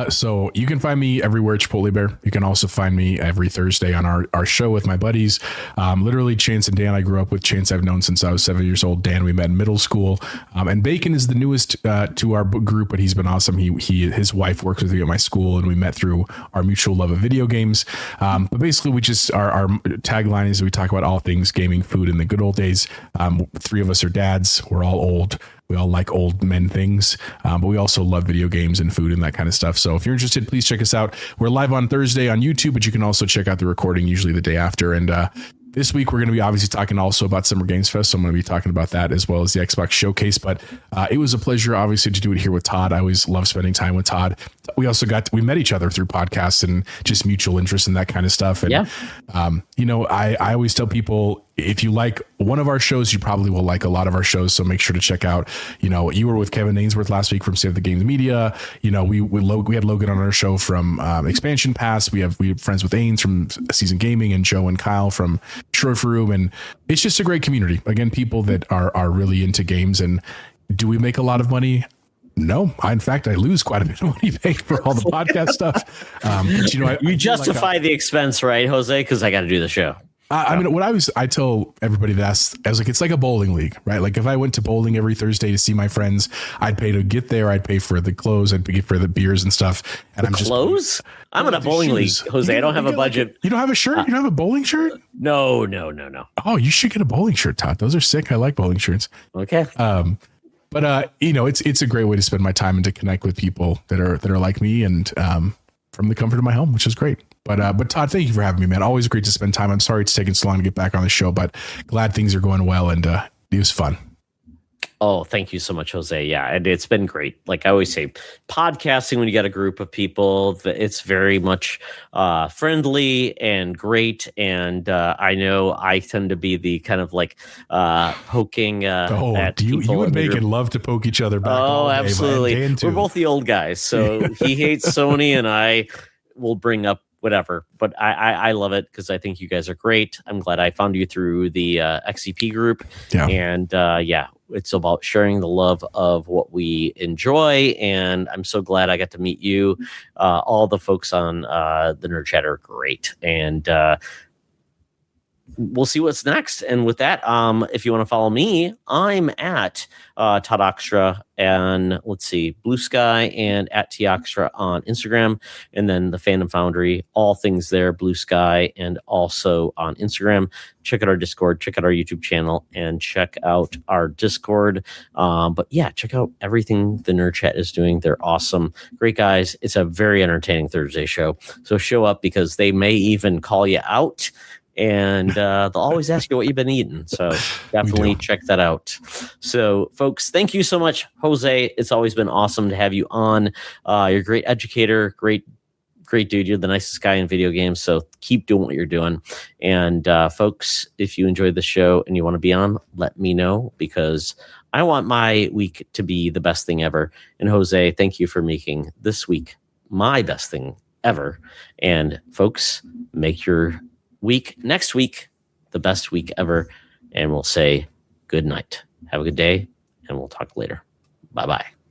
So you can find me everywhere, Chipotle Bear. You can also find me every Thursday on our show with my buddies. Literally Chance and Dan. I grew up with Chance. I've known since I was 7 years old. Dan, we met in middle school. And Bacon is the newest to our group, but he's been awesome. His wife works with me at my school, and we met through our mutual love of video games. But basically, we just our tagline is we talk about all things gaming, food, and the good old days. 3 of us are dads. We're all old. We all like old men things, but we also love video games and food and that kind of stuff. So if you're interested, please check us out. We're live on Thursday on YouTube, but you can also check out the recording usually the day after. And this week, we're going to be obviously talking also about Summer Games Fest. So I'm going to be talking about that as well as the Xbox Showcase. But it was a pleasure, obviously, to do it here with Todd. I always love spending time with Todd. We also we met each other through podcasts and just mutual interest and that kind of stuff. And, I always tell people, if you like one of our shows, you probably will like a lot of our shows. So make sure to check out, you were with Kevin Ainsworth last week from Save the Games Media. We had Logan on our show from Expansion Pass. We have friends with Ains from Season Gaming and Joe and Kyle from Trophy Room. And it's just a great community. Again, people that are really into games. And do we make a lot of money? No, in fact, I lose quite a bit of money paid for all the podcast stuff. But, you justify the expense, right, Jose? Because I got to do the show. I mean, I tell everybody that I was like, it's like a bowling league, right? Like if I went to bowling every Thursday to see my friends, I'd pay to get there. I'd pay for the clothes. I'd pay for the beers and stuff. And clothes? I'm in a bowling league, Jose. I don't have a budget. You don't have a shirt? You don't have a bowling shirt? No. Oh, you should get a bowling shirt, Todd. Those are sick. I like bowling shirts. Okay. But it's a great way to spend my time and to connect with people that are like me and from the comfort of my home, which is great. But Todd, thank you for having me, man. Always great to spend time. I'm sorry it's taken so long to get back on the show, but glad things are going well, and it was fun. Oh, thank you so much, Jose. Yeah, and it's been great. Like I always say, podcasting when you got a group of people, it's very much friendly and great. And I know I tend to be the kind of like poking. At you and Bacon love to poke each other back. Oh, absolutely. We're both the old guys, so he hates Sony, and I will bring up whatever, but I love it because I think you guys are great. I'm glad I found you through the XCP group. Yeah. And it's about sharing the love of what we enjoy. And I'm so glad I got to meet you. All the folks on the NerdChat are great. And we'll see what's next. And with that, if you want to follow me, I'm at Todd Oxtra and let's see, BlueSky and at Toxtra on Instagram, and then the Fandom Foundry, all things there, BlueSky, and also on Instagram. Check out our Discord, check out our YouTube channel, and check out our Discord. But yeah, check out everything the Nerd Chat is doing. They're awesome, great guys. It's a very entertaining Thursday show. So show up because they may even call you out. And they'll always ask you what you've been eating. So definitely check that out. So, folks, thank you so much, Jose. It's always been awesome to have you on. You're a great educator, great dude. You're the nicest guy in video games. So keep doing what you're doing. And folks, if you enjoyed the show and you want to be on, let me know because I want my week to be the best thing ever. And Jose, thank you for making this week my best thing ever. And folks, make your week next week the best week ever, and we'll say good night. Have a good day, and we'll talk later. Bye-bye.